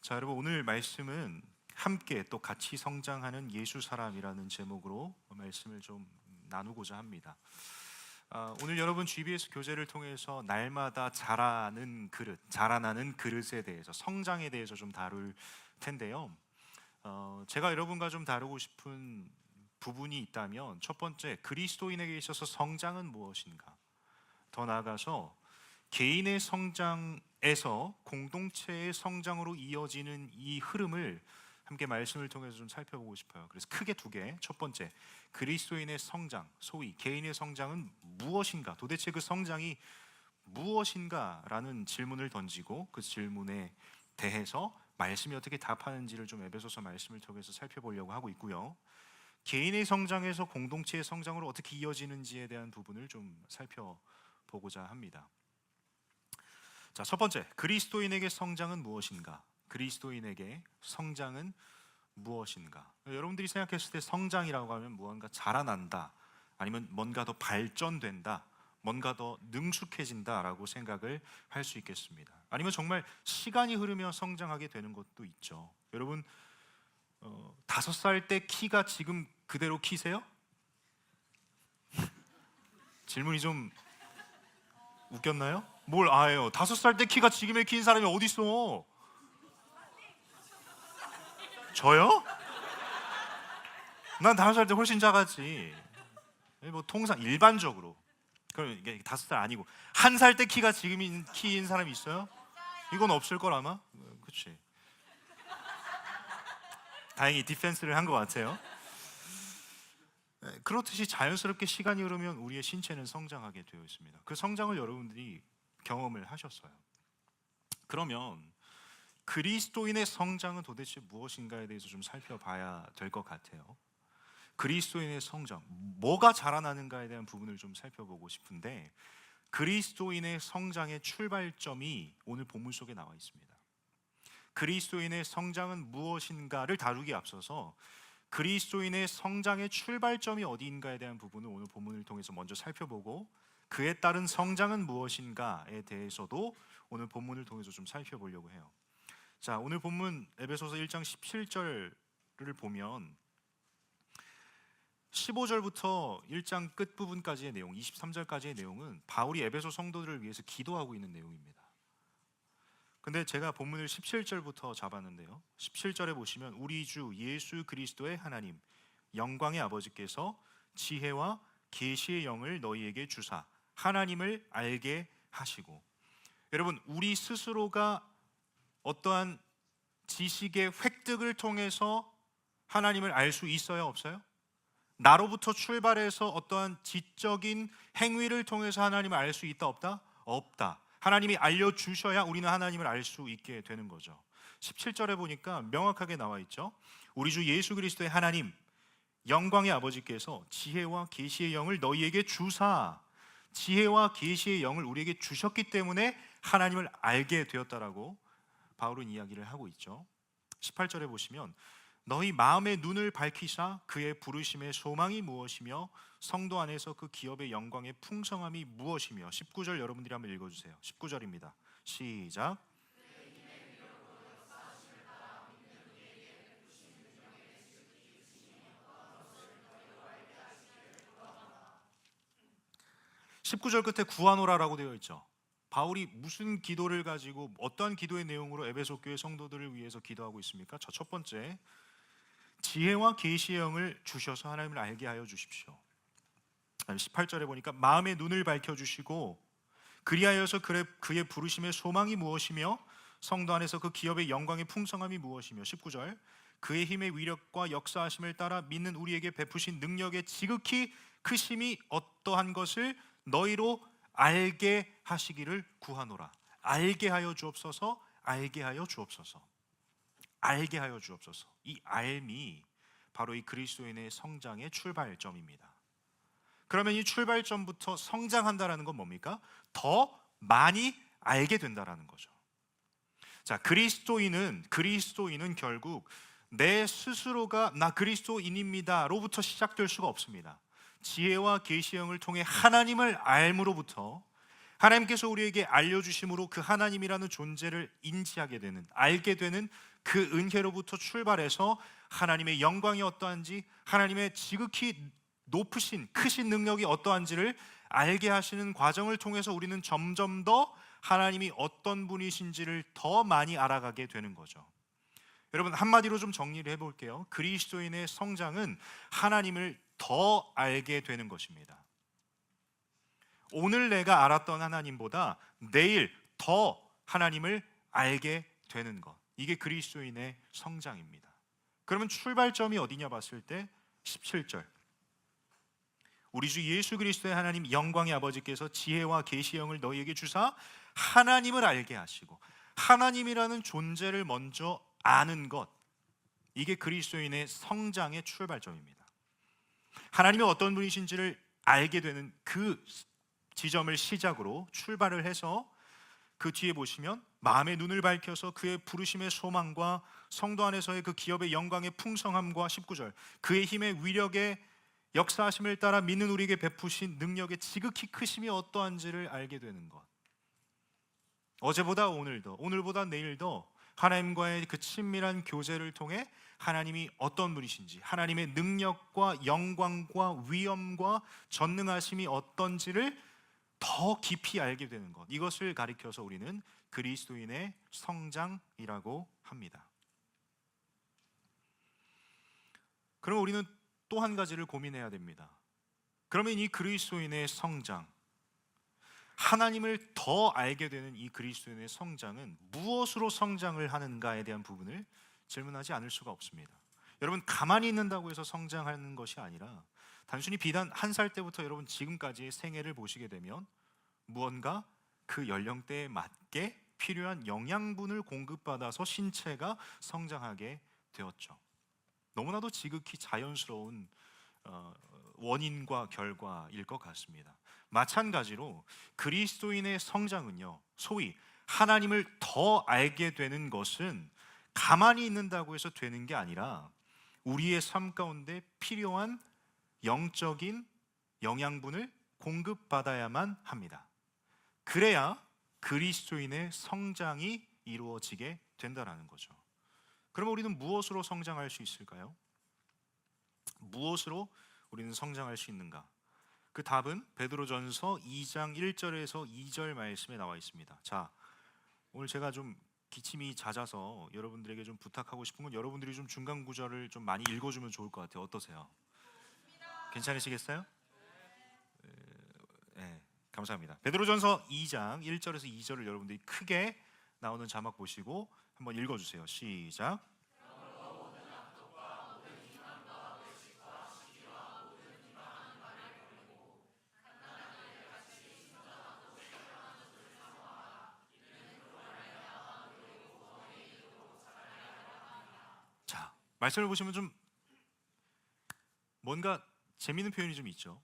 자, 여러분, 오늘 말씀은 함께 또 같이 성장하는 예수 사람이라는 제목으로 말씀을 좀 나누고자 합니다. 오늘 여러분 GBS 교재를 통해서 날마다 자라는 그릇, 자라나는 그릇에 대해서, 성장에 대해서 좀 다룰 텐데요. 제가 여러분과 좀 다루고 싶은 부분이 있다면, 첫 번째, 그리스도인에게 있어서 성장은 무엇인가? 더 나아가서 개인의 성장에서 공동체의 성장으로 이어지는 이 흐름을 함께 말씀을 통해서 좀 살펴보고 싶어요. 그래서 크게 두 개. 첫 번째, 그리스도인의 성장, 소위 개인의 성장은 무엇인가? 도대체 그 성장이 무엇인가라는 질문을 던지고, 그 질문에 대해서 말씀이 어떻게 답하는지를 좀 에베소서 말씀을 통해서 살펴보려고 하고 있고요. 개인의 성장에서 공동체의 성장으로 어떻게 이어지는지에 대한 부분을 좀 살펴보고자 합니다. 자, 첫 번째, 그리스도인에게 성장은 무엇인가? 그리스도인에게 성장은 무엇인가? 여러분들이 생각했을 때 성장이라고 하면 무언가 자라난다, 아니면 뭔가 더 발전된다, 뭔가 더 능숙해진다라고 생각을 할 수 있겠습니다. 아니면 정말 시간이 흐르며 성장하게 되는 것도 있죠. 여러분, 5살 때 키가 지금 그대로 키세요? 질문이 좀 웃겼나요? 뭘 아예요? 5살 때 키가 지금의 키인 사람이 어디 있어? 저요? 난 5살 때 훨씬 작았지. 뭐 통상 일반적으로. 그럼 이게 5살 아니고 1살 때 키가 지금인 키인 사람이 있어요? 이건 없을 걸 아마. 그렇지. 다행히 디펜스를 한 것 같아요. 그렇듯이 자연스럽게 시간이 흐르면 우리의 신체는 성장하게 되어 있습니다. 그 성장을 여러분들이 경험을 하셨어요. 그러면 그리스도인의 성장은 도대체 무엇인가에 대해서 좀 살펴봐야 될 것 같아요. 그리스도인의 성장, 뭐가 자라나는가에 대한 부분을 좀 살펴보고 싶은데, 그리스도인의 성장의 출발점이 오늘 본문 속에 나와 있습니다. 그리스도인의 성장은 무엇인가를 다루기에 앞서서 그리스도인의 성장의 출발점이 어디인가에 대한 부분을 오늘 본문을 통해서 먼저 살펴보고, 그에 따른 성장은 무엇인가에 대해서도 오늘 본문을 통해서 좀 살펴보려고 해요. 자, 오늘 본문 에베소서 1장 17절을 보면 15절부터 1장 끝부분까지의 내용, 23절까지의 내용은 바울이 에베소 성도들을 위해서 기도하고 있는 내용입니다. 근데 제가 본문을 17절부터 잡았는데요, 17절에 보시면 우리 주 예수 그리스도의 하나님 영광의 아버지께서 지혜와 계시의 영을 너희에게 주사 하나님을 알게 하시고. 여러분, 우리 스스로가 어떠한 지식의 획득을 통해서 하나님을 알 수 있어요, 없어요? 나로부터 출발해서 어떠한 지적인 행위를 통해서 하나님을 알 수 있다, 없다? 없다. 하나님이 알려주셔야 우리는 하나님을 알 수 있게 되는 거죠. 17절에 보니까 명확하게 나와 있죠. 우리 주 예수 그리스도의 하나님 영광의 아버지께서 지혜와 계시의 영을 너희에게 주사, 지혜와 계시의 영을 우리에게 주셨기 때문에 하나님을 알게 되었다라고 바울은 이야기를 하고 있죠. 18절에 보시면 너희 마음의 눈을 밝히사 그의 부르심의 소망이 무엇이며 성도 안에서 그 기업의 영광의 풍성함이 무엇이며. 19절 여러분들이 한번 읽어주세요. 19절입니다. 시작. 19절 끝에 구하노라라고 되어 있죠. 바울이 무슨 기도를 가지고 어떠한 기도의 내용으로 에베소 교회 성도들을 위해서 기도하고 있습니까? 첫 번째, 지혜와 계시의 영을 주셔서 하나님을 알게 하여 주십시오. 18절에 보니까 마음의 눈을 밝혀주시고 그리하여서 그의 부르심의 소망이 무엇이며 성도 안에서 그 기업의 영광의 풍성함이 무엇이며. 19절, 그의 힘의 위력과 역사하심을 따라 믿는 우리에게 베푸신 능력의 지극히 크심이 어떠한 것을 너희로 알게 하시기를 구하노라. 알게 하여 주옵소서, 알게 하여 주옵소서, 알게 하여 주옵소서. 이 알미 바로 이 그리스도인의 성장의 출발점입니다. 그러면 이 출발점부터 성장한다라는 건 뭡니까? 더 많이 알게 된다라는 거죠. 자, 그리스도인은 결국 내 스스로가 나 그리스도인입니다 로부터 시작될 수가 없습니다. 지혜와 계시의 영을 통해 하나님을 알므로부터 하나님께서 우리에게 알려주심으로 그 하나님이라는 존재를 인지하게 되는, 알게 되는 그 은혜로부터 출발해서 하나님의 영광이 어떠한지, 하나님의 지극히 높으신 크신 능력이 어떠한지를 알게 하시는 과정을 통해서 우리는 점점 더 하나님이 어떤 분이신지를 더 많이 알아가게 되는 거죠. 여러분, 한마디로 좀 정리를 해볼게요. 그리스도인의 성장은 하나님을 더 알게 되는 것입니다. 오늘 내가 알았던 하나님보다 내일 더 하나님을 알게 되는 것, 이게 그리스도인의 성장입니다. 그러면 출발점이 어디냐 봤을 때 17절, 우리 주 예수 그리스도의 하나님 영광의 아버지께서 지혜와 계시의 영을 너희에게 주사 하나님을 알게 하시고, 하나님이라는 존재를 먼저 아는 것, 이게 그리스도인의 성장의 출발점입니다. 하나님이 어떤 분이신지를 알게 되는 그 지점을 시작으로 출발을 해서 그 뒤에 보시면 마음의 눈을 밝혀서 그의 부르심의 소망과 성도 안에서의 그 기업의 영광의 풍성함과 19절, 그의 힘의 위력의 역사하심을 따라 믿는 우리에게 베푸신 능력의 지극히 크심이 어떠한지를 알게 되는 것. 어제보다 오늘도, 오늘보다 내일도 하나님과의 그 친밀한 교제를 통해 하나님이 어떤 분이신지, 하나님의 능력과 영광과 위엄과 전능하심이 어떤지를 더 깊이 알게 되는 것, 이것을 가리켜서 우리는 그리스도인의 성장이라고 합니다. 그럼 우리는 또 한 가지를 고민해야 됩니다. 그러면 이 그리스도인의 성장, 하나님을 더 알게 되는 이 그리스도인의 성장은 무엇으로 성장을 하는가에 대한 부분을 질문하지 않을 수가 없습니다. 여러분, 가만히 있는다고 해서 성장하는 것이 아니라 단순히 비단 1살 때부터 여러분 지금까지의 생애를 보시게 되면 무언가 그 연령대에 맞게 필요한 영양분을 공급받아서 신체가 성장하게 되었죠. 너무나도 지극히 자연스러운 원인과 결과일 것 같습니다. 마찬가지로 그리스도인의 성장은요, 소위 하나님을 더 알게 되는 것은 가만히 있는다고 해서 되는 게 아니라 우리의 삶 가운데 필요한 영적인 영양분을 공급받아야만 합니다. 그래야 그리스도인의 성장이 이루어지게 된다는 거죠. 그럼 우리는 무엇으로 성장할 수 있을까요? 무엇으로 우리는 성장할 수 있는가? 그 답은 베드로전서 2장 1절에서 2절 말씀에 나와 있습니다. 자, 오늘 제가 좀 기침이 잦아서 여러분들에게 좀 부탁하고 싶은 건 여러분들이 좀 중간 구절을 좀 많이 읽어주면 좋을 것 같아요. 어떠세요? 괜찮으시겠어요? 네, 감사합니다. 베드로전서 2장 1절에서 2절을 여러분들이 크게 나오는 자막 보시고 한번 읽어주세요. 시작. 자, 말씀을 보시면 좀 뭔가 재미있는 표현이 좀 있죠.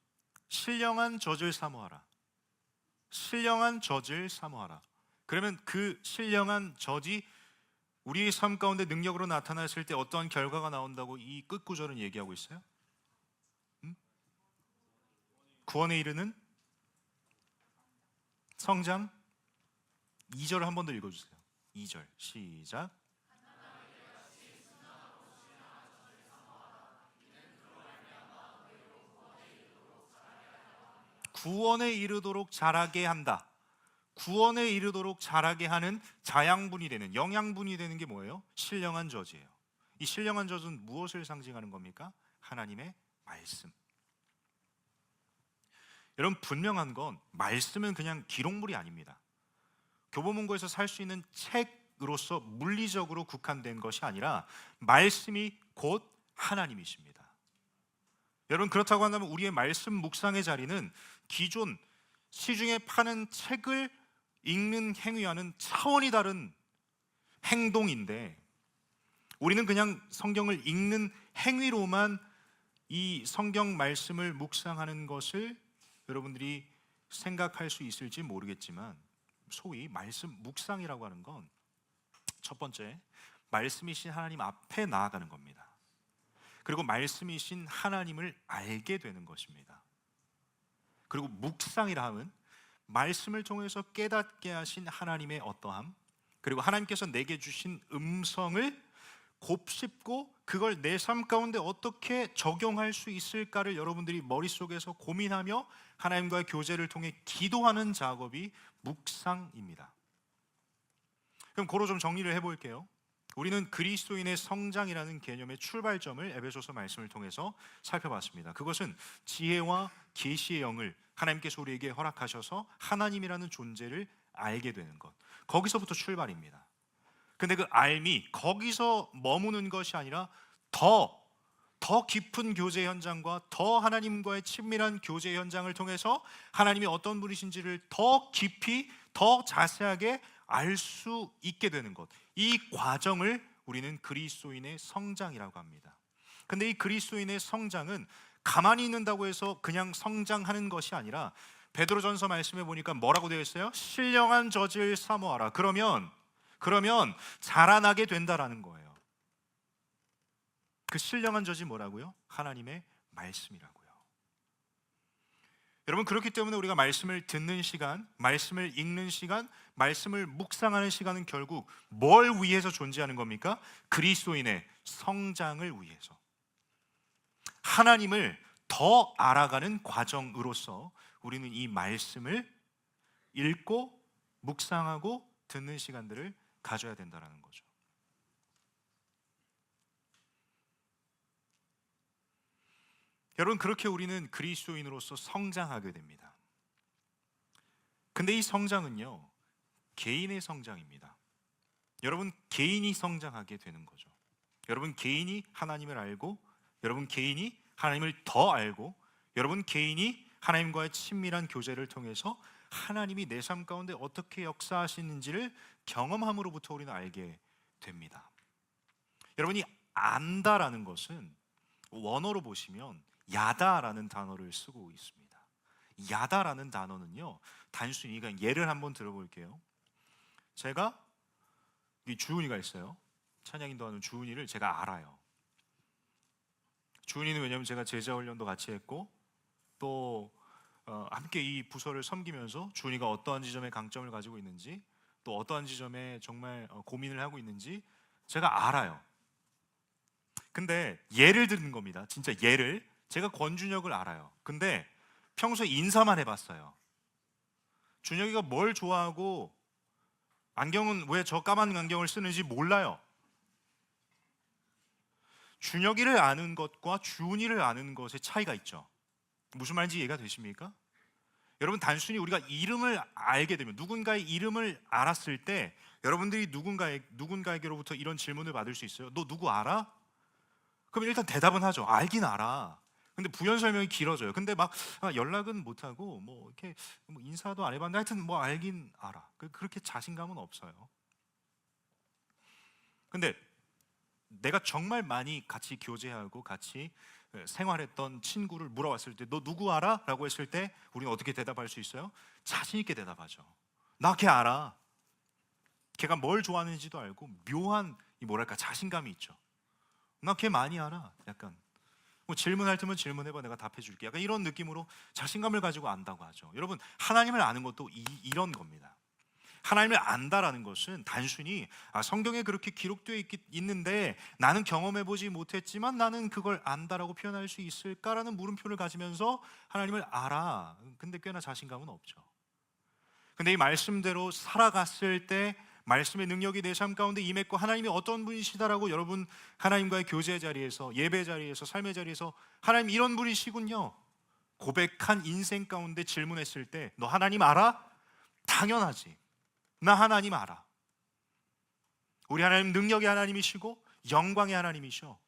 신령한 젖을 사모하라. 신령한 젖을 사모하라. 그러면 그 신령한 젖이 우리의 삶 가운데 능력으로 나타났을 때 어떠한 결과가 나온다고 이 끝구절은 얘기하고 있어요? 구원에 이르는 성장. 2절을 한 번 더 읽어주세요. 2절 시작. 구원에 이르도록 자라게 한다. 구원에 이르도록 자라게 하는 자양분이 되는, 영양분이 되는 게 뭐예요? 신령한 젖이에요. 이 신령한 젖은 무엇을 상징하는 겁니까? 하나님의 말씀. 여러분, 분명한 건 말씀은 그냥 기록물이 아닙니다. 교보문고에서 살 수 있는 책으로서 물리적으로 국한된 것이 아니라 말씀이 곧 하나님이십니다. 여러분, 그렇다고 한다면 우리의 말씀 묵상의 자리는 기존 시중에 파는 책을 읽는 행위와는 차원이 다른 행동인데, 우리는 그냥 성경을 읽는 행위로만 이 성경 말씀을 묵상하는 것을 여러분들이 생각할 수 있을지 모르겠지만, 소위 말씀 묵상이라고 하는 건 첫 번째, 말씀이신 하나님 앞에 나아가는 겁니다. 그리고 말씀이신 하나님을 알게 되는 것입니다. 그리고 묵상이라 함은 말씀을 통해서 깨닫게 하신 하나님의 어떠함, 그리고 하나님께서 내게 주신 음성을 곱씹고 그걸 내 삶 가운데 어떻게 적용할 수 있을까를 여러분들이 머릿속에서 고민하며 하나님과의 교제를 통해 기도하는 작업이 묵상입니다. 그럼 고로 좀 정리를 해볼게요. 우리는 그리스도인의 성장이라는 개념의 출발점을 에베소서 말씀을 통해서 살펴봤습니다. 그것은 지혜와 계시의 영을 하나님께서 우리에게 허락하셔서 하나님이라는 존재를 알게 되는 것, 거기서부터 출발입니다. 근데 그 알미 거기서 머무는 것이 아니라 더 깊은 교제 현장과 더 하나님과의 친밀한 교제 현장을 통해서 하나님이 어떤 분이신지를 더 깊이 더 자세하게 알 수 있게 되는 것, 이 과정을 우리는 그리스도인의 성장이라고 합니다. 근데 이 그리스도인의 성장은 가만히 있는다고 해서 그냥 성장하는 것이 아니라 베드로전서 말씀에 보니까 뭐라고 되어 있어요? 신령한 젖을 사모하라. 그러면 자라나게 된다라는 거예요. 그 신령한 젖이 뭐라고요? 하나님의 말씀이라고요. 여러분, 그렇기 때문에 우리가 말씀을 듣는 시간, 말씀을 읽는 시간, 말씀을 묵상하는 시간은 결국 뭘 위해서 존재하는 겁니까? 그리스도인의 성장을 위해서, 하나님을 더 알아가는 과정으로서 우리는 이 말씀을 읽고 묵상하고 듣는 시간들을 가져야 된다는 거죠. 여러분, 그렇게 우리는 그리스도인으로서 성장하게 됩니다. 근데 이 성장은요, 개인의 성장입니다. 여러분, 개인이 성장하게 되는 거죠. 여러분 개인이 하나님을 알고, 여러분 개인이 하나님을 더 알고, 여러분 개인이 하나님과의 친밀한 교제를 통해서 하나님이 내 삶 가운데 어떻게 역사하시는지를 경험함으로부터 우리는 알게 됩니다. 여러분이 안다라는 것은 원어로 보시면 야다라는 단어를 쓰고 있습니다. 야다라는 단어는요, 단순히, 그러니까 예를 한번 들어볼게요. 제가 이 주은이가 있어요. 찬양 인도하는 주은이를 제가 알아요. 주은이는 왜냐하면 제가 제자 훈련도 같이 했고 또 함께 이 부서를 섬기면서 주은이가 어떠한 지점에 강점을 가지고 있는지, 또 어떠한 지점에 정말 고민을 하고 있는지 제가 알아요. 근데 예를 드는 겁니다. 진짜 예를, 제가 권준혁을 알아요. 근데 평소에 인사만 해봤어요. 준혁이가 뭘 좋아하고 안경은 왜 저 까만 안경을 쓰는지 몰라요. 준혁이를 아는 것과 주은이를 아는 것의 차이가 있죠. 무슨 말인지 이해가 되십니까? 여러분, 단순히 우리가 이름을 알게 되면, 누군가의 이름을 알았을 때 여러분들이 누군가에게로부터 이런 질문을 받을 수 있어요. 너 누구 알아? 그럼 일단 대답은 하죠. 알긴 알아. 근데 부연 설명이 길어져요. 근데 막 연락은 못 하고 뭐 이렇게 뭐 인사도 안 해봤는데 하여튼 뭐 알긴 알아. 그렇게 자신감은 없어요. 근데 내가 정말 많이 같이 교제하고 같이 생활했던 친구를 물어봤을 때 너 누구 알아? 라고 했을 때 우리는 어떻게 대답할 수 있어요? 자신 있게 대답하죠. 나 걔 알아. 걔가 뭘 좋아하는지도 알고 묘한 뭐랄까 자신감이 있죠. 나 걔 많이 알아. 약간 뭐 질문할 테면 질문해봐, 내가 답해줄게. 약간 이런 느낌으로 자신감을 가지고 안다고 하죠. 여러분, 하나님을 아는 것도 이런 겁니다. 하나님을 안다라는 것은 단순히 성경에 그렇게 기록되어 있는데 나는 경험해보지 못했지만 나는 그걸 안다라고 표현할 수 있을까라는 물음표를 가지면서 하나님을 알아. 근데 꽤나 자신감은 없죠. 근데 이 말씀대로 살아갔을 때 말씀의 능력이 내 삶 가운데 임했고 하나님이 어떤 분이시다라고 여러분 하나님과의 교제 자리에서, 예배 자리에서, 삶의 자리에서 하나님 이런 분이시군요 고백한 인생 가운데 질문했을 때 너 하나님 알아? 당연하지. 나 하나님 알아. 우리 하나님 능력의 하나님이시고 영광의 하나님이셔.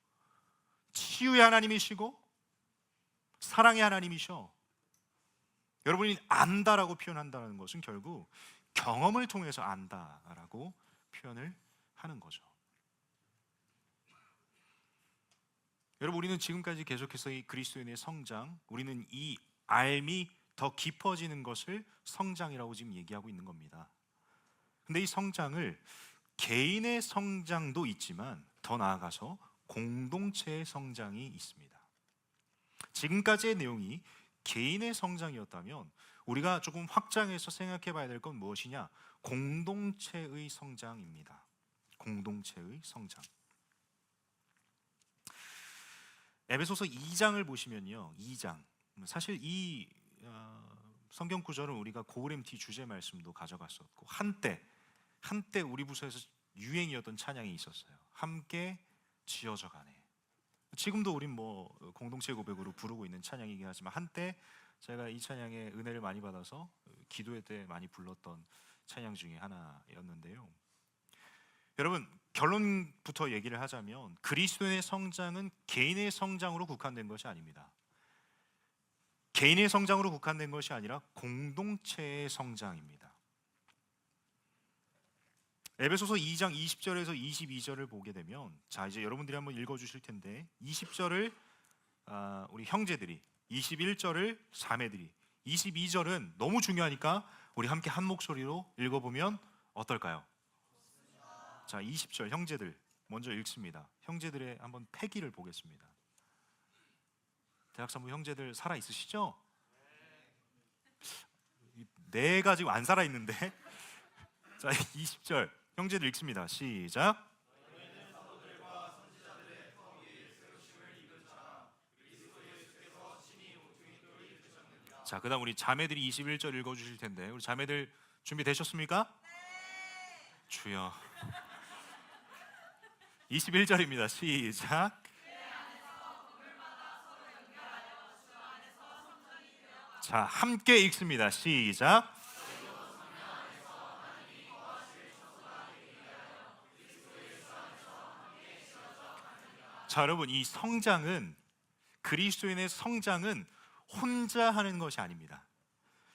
치유의 하나님이시고 사랑의 하나님이셔. 여러분이 안다라고 표현한다는 것은 결국 경험을 통해서 안다라고 표현을 하는 거죠. 여러분, 우리는 지금까지 계속해서 이 그리스도인의 성장, 우리는 이 알미 더 깊어지는 것을 성장이라고 지금 얘기하고 있는 겁니다. 근데 이 성장을 개인의 성장도 있지만 더 나아가서 공동체의 성장이 있습니다. 지금까지의 내용이 개인의 성장이었다면 우리가 조금 확장해서 생각해 봐야 될 건 무엇이냐? 공동체의 성장입니다. 공동체의 성장. 에베소서 2장을 보시면요, 2장 사실 이 성경 구절은 우리가 고울MT 주제 말씀도 가져갔었고 한때 우리 부서에서 유행이었던 찬양이 있었어요. 함께 지어져 가네. 지금도 우린 뭐 공동체 고백으로 부르고 있는 찬양이긴 하지만 한때 제가 이 찬양의 은혜를 많이 받아서 기도회 때 많이 불렀던 찬양 중에 하나였는데요. 여러분, 결론부터 얘기를 하자면 그리스도인의 성장은 개인의 성장으로 국한된 것이 아닙니다. 개인의 성장으로 국한된 것이 아니라 공동체의 성장입니다. 에베소서 2장 20절에서 22절을 보게 되면, 자 이제 여러분들이 한번 읽어주실 텐데 20절을 우리 형제들이, 21절을 자매들이, 22절은 너무 중요하니까 우리 함께 한 목소리로 읽어보면 어떨까요? 자, 20절 형제들 먼저 읽습니다. 형제들의 한번 패기를 보겠습니다. 대학산부 형제들 살아 있으시죠? 내가 지금 안 살아 있는데. 자, 20절 형제들 읽습니다. 시작. 자, 그다음 우리 자매들이 21절 읽어주실 텐데 우리 자매들 준비되셨습니까? 주여. 21절입니다. 시작. 자, 함께 읽습니다. 시작. 자, 여러분, 이 성장은, 그리스도인의 성장은 혼자 하는 것이 아닙니다.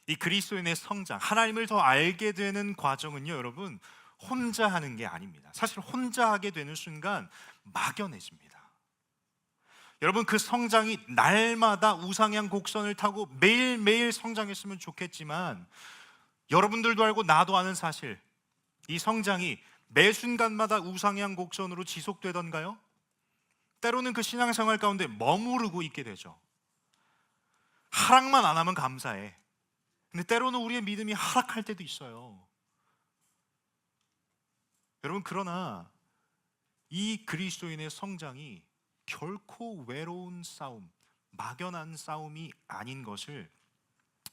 이 그리스도인의 성장, 하나님을 더 알게 되는 과정은요, 여러분, 혼자 하는 게 아닙니다. 사실 혼자 하게 되는 순간 막연해집니다. 여러분, 그 성장이 날마다 우상향 곡선을 타고 매일매일 성장했으면 좋겠지만, 여러분들도 알고 나도 아는 사실, 이 성장이 매 순간마다 우상향 곡선으로 지속되던가요? 때로는 그 신앙생활 가운데 머무르고 있게 되죠. 하락만 안 하면 감사해. 근데 때로는 우리의 믿음이 하락할 때도 있어요. 여러분, 그러나 이 그리스도인의 성장이 결코 외로운 싸움, 막연한 싸움이 아닌 것을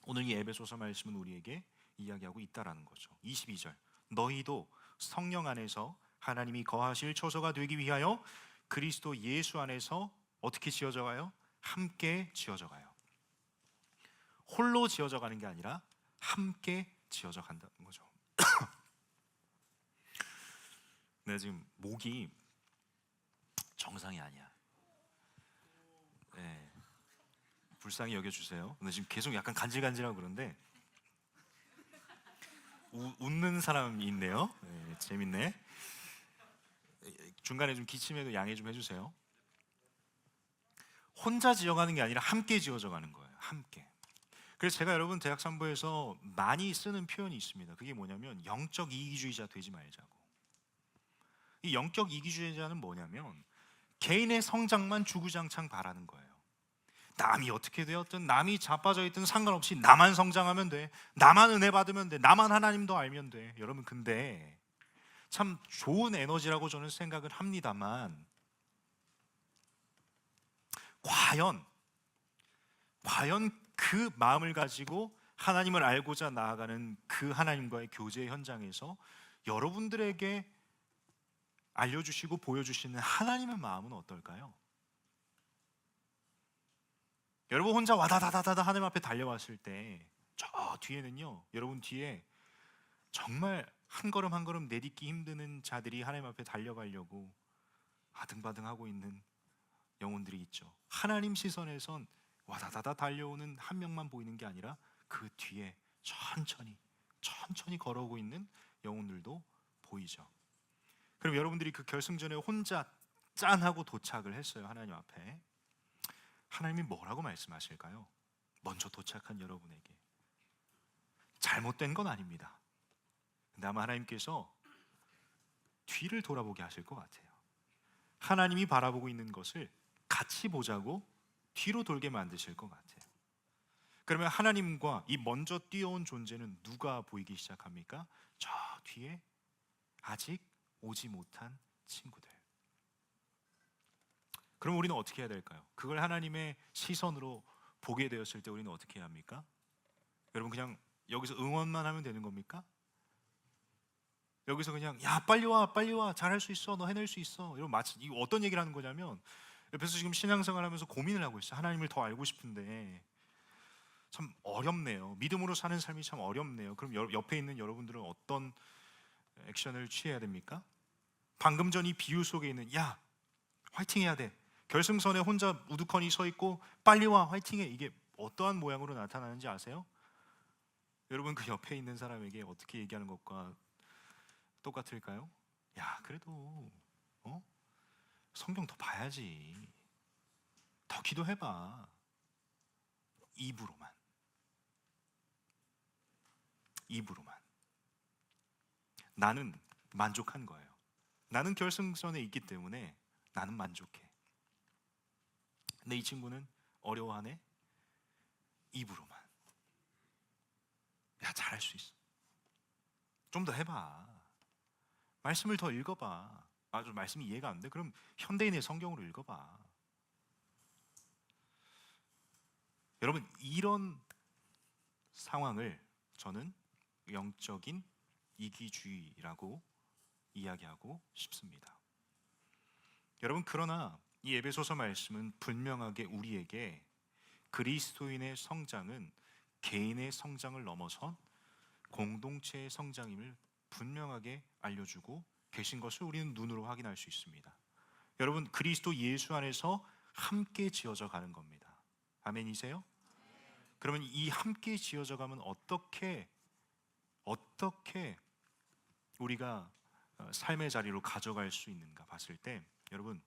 오늘 이 에베소서 말씀은 우리에게 이야기하고 있다라는 거죠. 22절, 너희도 성령 안에서 하나님이 거하실 처소가 되기 위하여 그리스도 예수 안에서 어떻게 지어져 가요? 함께 지어져 가요. 홀로 지어져 가는 게 아니라 함께 지어져 간다는 거죠. 내가 지금 목이 정상이 아니야. 네, 불쌍히 여겨주세요. 근데 지금 계속 약간 간질간질하고 그런데 웃는 사람이 있네요. 네, 재밌네. 중간에 좀 기침해도 양해 좀 해주세요. 혼자 지어가는 게 아니라 함께 지어져 가는 거예요. 함께. 그래서 제가 여러분 대학산부에서 많이 쓰는 표현이 있습니다. 그게 뭐냐면 영적 이기주의자 되지 말자고. 이 영적 이기주의자는 뭐냐면 개인의 성장만 주구장창 바라는 거예요. 남이 어떻게 되었든 남이 자빠져 있든 상관없이 나만 성장하면 돼, 나만 은혜 받으면 돼, 나만 하나님도 알면 돼. 여러분, 근데 참 좋은 에너지라고 저는 생각을 합니다만, 과연 그 마음을 가지고 하나님을 알고자 나아가는 그 하나님과의 교제 현장에서 여러분들에게 알려주시고 보여주시는 하나님의 마음은 어떨까요? 여러분 혼자 와다다다다다 하나님 앞에 달려왔을 때 저 뒤에는요, 여러분 뒤에 정말 한 걸음 한 걸음 내딛기 힘드는 자들이 하나님 앞에 달려가려고 아등바등하고 있는 영혼들이 있죠. 하나님 시선에선 와다다다 달려오는 한 명만 보이는 게 아니라 그 뒤에 천천히 걸어오고 있는 영혼들도 보이죠. 그럼 여러분들이 그 결승전에 혼자 짠하고 도착을 했어요. 하나님 앞에. 하나님이 뭐라고 말씀하실까요? 먼저 도착한 여러분에게 잘못된 건 아닙니다. 근데 아마 하나님께서 뒤를 돌아보게 하실 것 같아요. 하나님이 바라보고 있는 것을 같이 보자고 뒤로 돌게 만드실 것 같아요. 그러면 하나님과 이 먼저 뛰어온 존재는 누가 보이기 시작합니까? 저 뒤에 아직 오지 못한 친구들. 그럼 우리는 어떻게 해야 될까요? 그걸 하나님의 시선으로 보게 되었을 때 우리는 어떻게 해야 합니까? 여러분, 그냥 여기서 응원만 하면 되는 겁니까? 여기서 그냥 야 빨리 와 잘할 수 있어, 너 해낼 수 있어, 여러분, 마치 이거 어떤 얘기를 하는 거냐면, 옆에서 지금 신앙생활하면서 고민을 하고 있어요. 하나님을 더 알고 싶은데 참 어렵네요. 믿음으로 사는 삶이 참 어렵네요. 그럼 옆에 있는 여러분들은 어떤 액션을 취해야 됩니까? 방금 전 이 비유 속에 있는 야 화이팅 해야 돼, 결승선에 혼자 우두커니 서 있고 빨리 와 화이팅해, 이게 어떠한 모양으로 나타나는지 아세요? 여러분, 그 옆에 있는 사람에게 어떻게 얘기하는 것과 똑같을까요? 야 그래도 성경 더 봐야지, 더 기도해봐. 입으로만 나는 만족한 거예요. 나는 결승선에 있기 때문에 나는 만족해. 근데 이 친구는 어려워하네. 입으로만 야 잘할 수 있어, 좀 더 해봐, 말씀을 더 읽어봐. 아주 말씀이 이해가 안 돼? 그럼 현대인의 성경으로 읽어봐. 여러분, 이런 상황을 저는 영적인 이기주의라고 이야기하고 싶습니다. 여러분, 그러나 이 에베소서 말씀은 분명하게 우리에게 그리스도인의 성장은 개인의 성장을 넘어선 공동체의 성장임을 분명하게 알려주고 계신 것을 우리는 눈으로 확인할 수 있습니다. 여러분, 그리스도 예수 안에서 함께 지어져 가는 겁니다. 아멘이세요? 그러면 이 함께 지어져 가면 어떻게 우리가 삶의 자리로 가져갈 수 있는가 봤을 때, 여러분,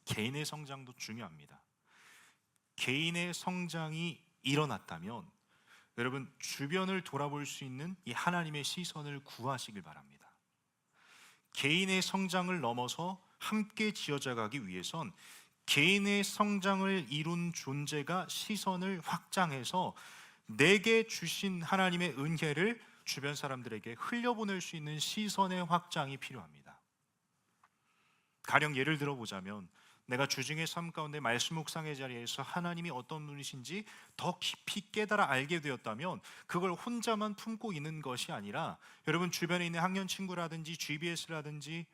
개인의 성장도 중요합니다. 개인의 성장이 일어났다면 여러분, 주변을 돌아볼 수 있는 이 하나님의 시선을 구하시길 바랍니다. 개인의 성장을 넘어서 함께 지어져 가기 위해선 개인의 성장을 이룬 존재가 시선을 확장해서 내게 주신 하나님의 은혜를 주변 사람들에게 흘려보낼 수 있는 시선의 확장이 필요합니다. 가령 예를 들어보자면, 내가 주중의 삶 가운데 말씀 묵상의 자리에서 하나님이 어떤 분이신지 더 깊이 깨달아 알게 되었다면 그걸 혼자만 품고 있는 것이 아니라, 여러분 주변에 있는 학년 친구라든지 GBS라든지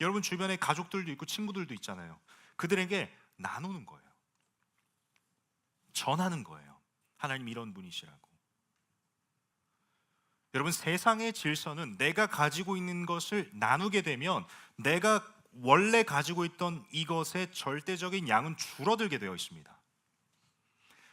여러분 주변에 가족들도 있고 친구들도 있잖아요. 그들에게 나누는 거예요. 전하는 거예요. 하나님 이런 분이시라고. 여러분, 세상의 질서는 내가 가지고 있는 것을 나누게 되면 내가 원래 가지고 있던 이것의 절대적인 양은 줄어들게 되어 있습니다.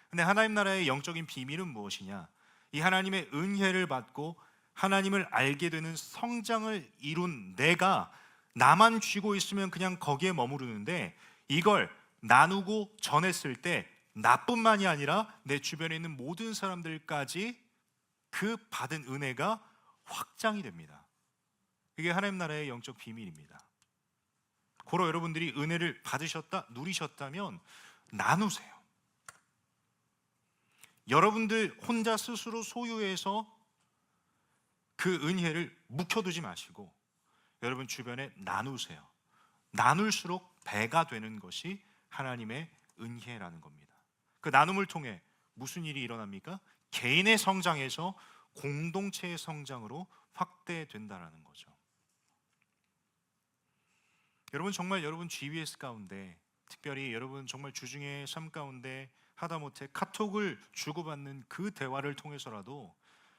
근데 하나님 나라의 영적인 비밀은 무엇이냐? 이 하나님의 은혜를 받고 하나님을 알게 되는 성장을 이룬 내가 나만 쥐고 있으면 그냥 거기에 머무르는데, 이걸 나누고 전했을 때 나뿐만이 아니라 내 주변에 있는 모든 사람들까지 그 받은 은혜가 확장이 됩니다. 이게 하나님 나라의 영적 비밀입니다. 고로 여러분들이 은혜를 받으셨다, 누리셨다면 나누세요. 여러분들 혼자 스스로 소유해서 그 은혜를 묵혀두지 마시고 여러분 주변에 나누세요. 나눌수록 배가 되는 것이 하나님의 은혜라는 겁니다. 그 나눔을 통해 무슨 일이 일어납니까? 개인의 성장에서 공동체의 성장으로 확대된다라는 거죠. 여러분, 정말 여러분 GBS 가운데, 특별히 여러분 정말 주중의 삶 가운데 하다못해 카톡을 주고받는 그 대화를 통해서라도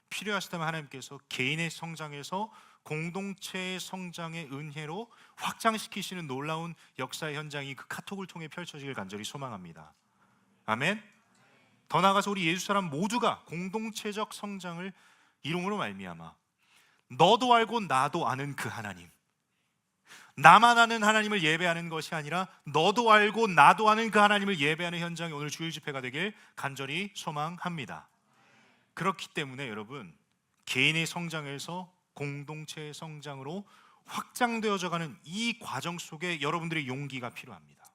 필요하시다면 하나님께서 개인의 성장에서 공동체의 성장의 은혜로 확장시키시는 놀라운 역사의 현장이 그 카톡을 통해 펼쳐지길 간절히 소망합니다. 아멘. 더 나아가서 우리 예수 사람 모두가 공동체적 성장을 이룸으로 말미암아 너도 알고 나도 아는 그 하나님, 나만 아는 하나님을 예배하는 것이 아니라 너도 알고 나도 아는 그 하나님을 예배하는 현장이 오늘 주일 집회가 되길 간절히 소망합니다. 그렇기 때문에 여러분, 개인의 성장에서 공동체의 성장으로 확장되어져 가는 이 과정 속에 여러분들의 용기가 필요합니다.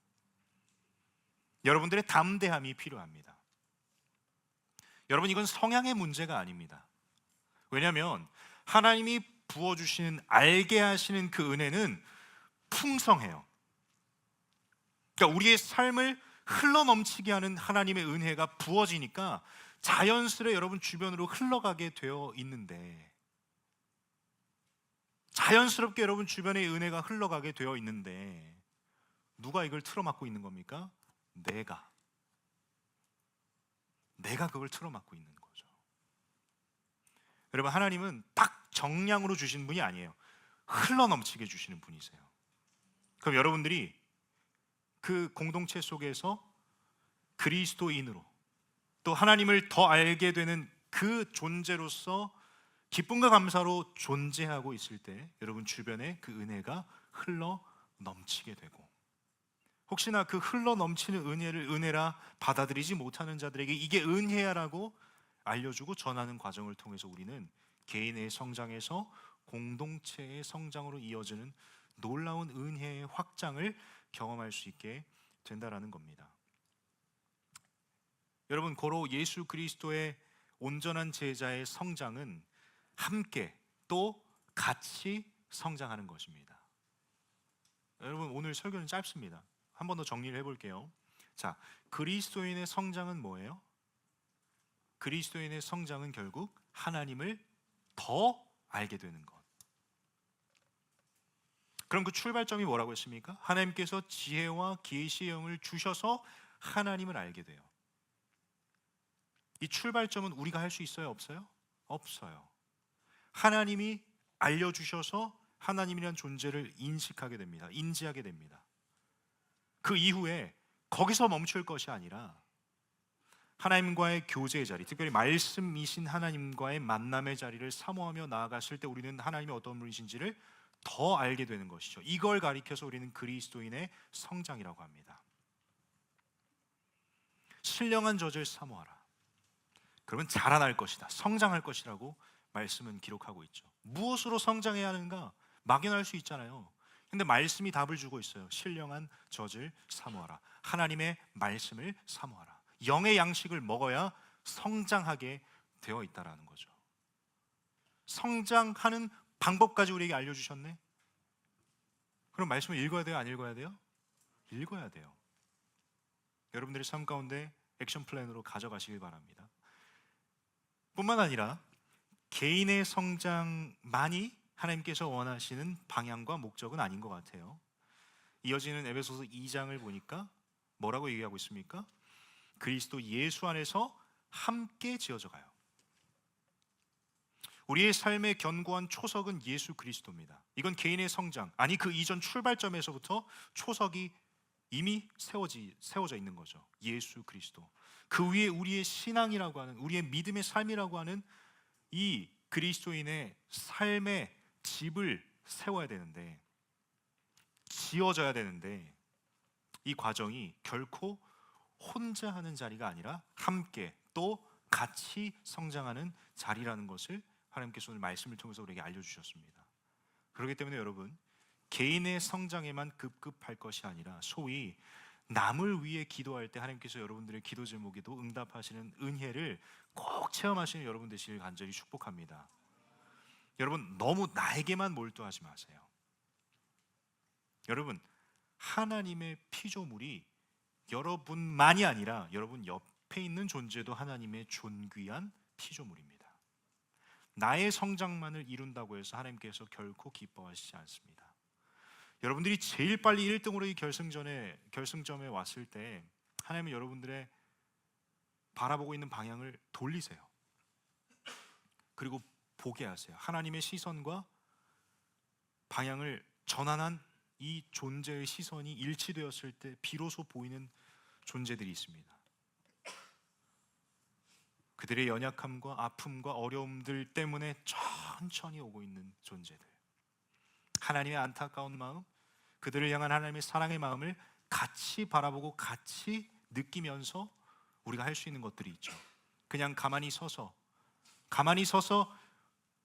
여러분들의 담대함이 필요합니다. 여러분, 이건 성향의 문제가 아닙니다. 왜냐하면 하나님이 부어주시는, 알게 하시는 그 은혜는 풍성해요. 그러니까 우리의 삶을 흘러넘치게 하는 하나님의 은혜가 부어지니까 자연스레 여러분 주변으로 흘러가게 되어 있는데, 자연스럽게 여러분 주변의 은혜가 흘러가게 되어 있는데, 누가 이걸 틀어막고 있는 겁니까? 내가 그걸 틀어막고 있는 거죠. 여러분, 하나님은 딱 정량으로 주시는 분이 아니에요. 흘러넘치게 주시는 분이세요. 그럼 여러분들이 그 공동체 속에서 그리스도인으로, 또 하나님을 더 알게 되는 그 존재로서 기쁨과 감사로 존재하고 있을 때 여러분 주변에 그 은혜가 흘러 넘치게 되고, 혹시나 그 흘러 넘치는 은혜를 은혜라 받아들이지 못하는 자들에게 이게 은혜야라고 알려주고 전하는 과정을 통해서 우리는 개인의 성장에서 공동체의 성장으로 이어지는 놀라운 은혜의 확장을 경험할 수 있게 된다라는 겁니다. 여러분, 고로 예수 그리스도의 온전한 제자의 성장은 함께 또 같이 성장하는 것입니다. 여러분, 오늘 설교는 짧습니다. 한 번 더 정리를 해볼게요. 자, 그리스도인의 성장은 뭐예요? 그리스도인의 성장은 결국 하나님을 더 알게 되는 것. 그럼 그 출발점이 뭐라고 했습니까? 하나님께서 지혜와 계시의 영을 주셔서 하나님을 알게 돼요. 이 출발점은 우리가 할 수 있어요? 없어요? 없어요. 하나님이 알려주셔서 하나님이란 존재를 인식하게 됩니다. 인지하게 됩니다. 그 이후에 거기서 멈출 것이 아니라 하나님과의 교제의 자리, 특별히 말씀이신 하나님과의 만남의 자리를 사모하며 나아갔을 때 우리는 하나님이 어떤 분이신지를 더 알게 되는 것이죠. 이걸 가리켜서 우리는 그리스도인의 성장이라고 합니다. 신령한 젖을 사모하라. 그러면 자라날 것이다, 성장할 것이라고 말씀은 기록하고 있죠. 무엇으로 성장해야 하는가? 막연할 수 있잖아요. 근데 말씀이 답을 주고 있어요. 신령한 젖을 사모하라. 하나님의 말씀을 사모하라. 영의 양식을 먹어야 성장하게 되어 있다라는 거죠. 성장하는 방법까지 우리에게 알려주셨네. 그럼 말씀을 읽어야 돼요? 안 읽어야 돼요? 읽어야 돼요. 여러분들의 삶 가운데 액션 플랜으로 가져가시길 바랍니다. 뿐만 아니라 개인의 성장만이 하나님께서 원하시는 방향과 목적은 아닌 것 같아요. 이어지는 에베소서 2장을 보니까 뭐라고 얘기하고 있습니까? 그리스도 예수 안에서 함께 지어져 가요. 우리의 삶의 견고한 초석은 예수 그리스도입니다. 이건 개인의 성장, 아니 그 이전 출발점에서부터 초석이 이미 세워져 있는 거죠. 예수 그리스도. 그 위에 우리의 신앙이라고 하는, 우리의 믿음의 삶이라고 하는 이 그리스도인의 삶의 집을 세워야 되는데, 지어져야 되는데, 이 과정이 결코 혼자 하는 자리가 아니라 함께 또 같이 성장하는 자리라는 것을 하나님께서 오늘 말씀을 통해서 우리에게 알려주셨습니다. 그렇기 때문에 여러분, 개인의 성장에만 급급할 것이 아니라 소위 남을 위해 기도할 때 하나님께서 여러분들의 기도 제목에도 응답하시는 은혜를 꼭 체험하시는 여러분 되시길 간절히 축복합니다. 여러분, 너무 나에게만 몰두하지 마세요. 여러분, 하나님의 피조물이 여러분만이 아니라 여러분 옆에 있는 존재도 하나님의 존귀한 피조물입니다. 나의 성장만을 이룬다고 해서 하나님께서 결코 기뻐하시지 않습니다. 여러분들이 제일 빨리 1등으로 이 결승점에 왔을 때 하나님은 여러분들의 바라보고 있는 방향을 돌리세요. 그리고 보게 하세요. 하나님의 시선과 방향을 전환한 이 존재의 시선이 일치되었을 때 비로소 보이는 존재들이 있습니다. 그들의 연약함과 아픔과 어려움들 때문에 천천히 오고 있는 존재들, 하나님의 안타까운 마음, 그들을 향한 하나님의 사랑의 마음을 같이 바라보고 같이 느끼면서 우리가 할 수 있는 것들이 있죠. 그냥 가만히 서서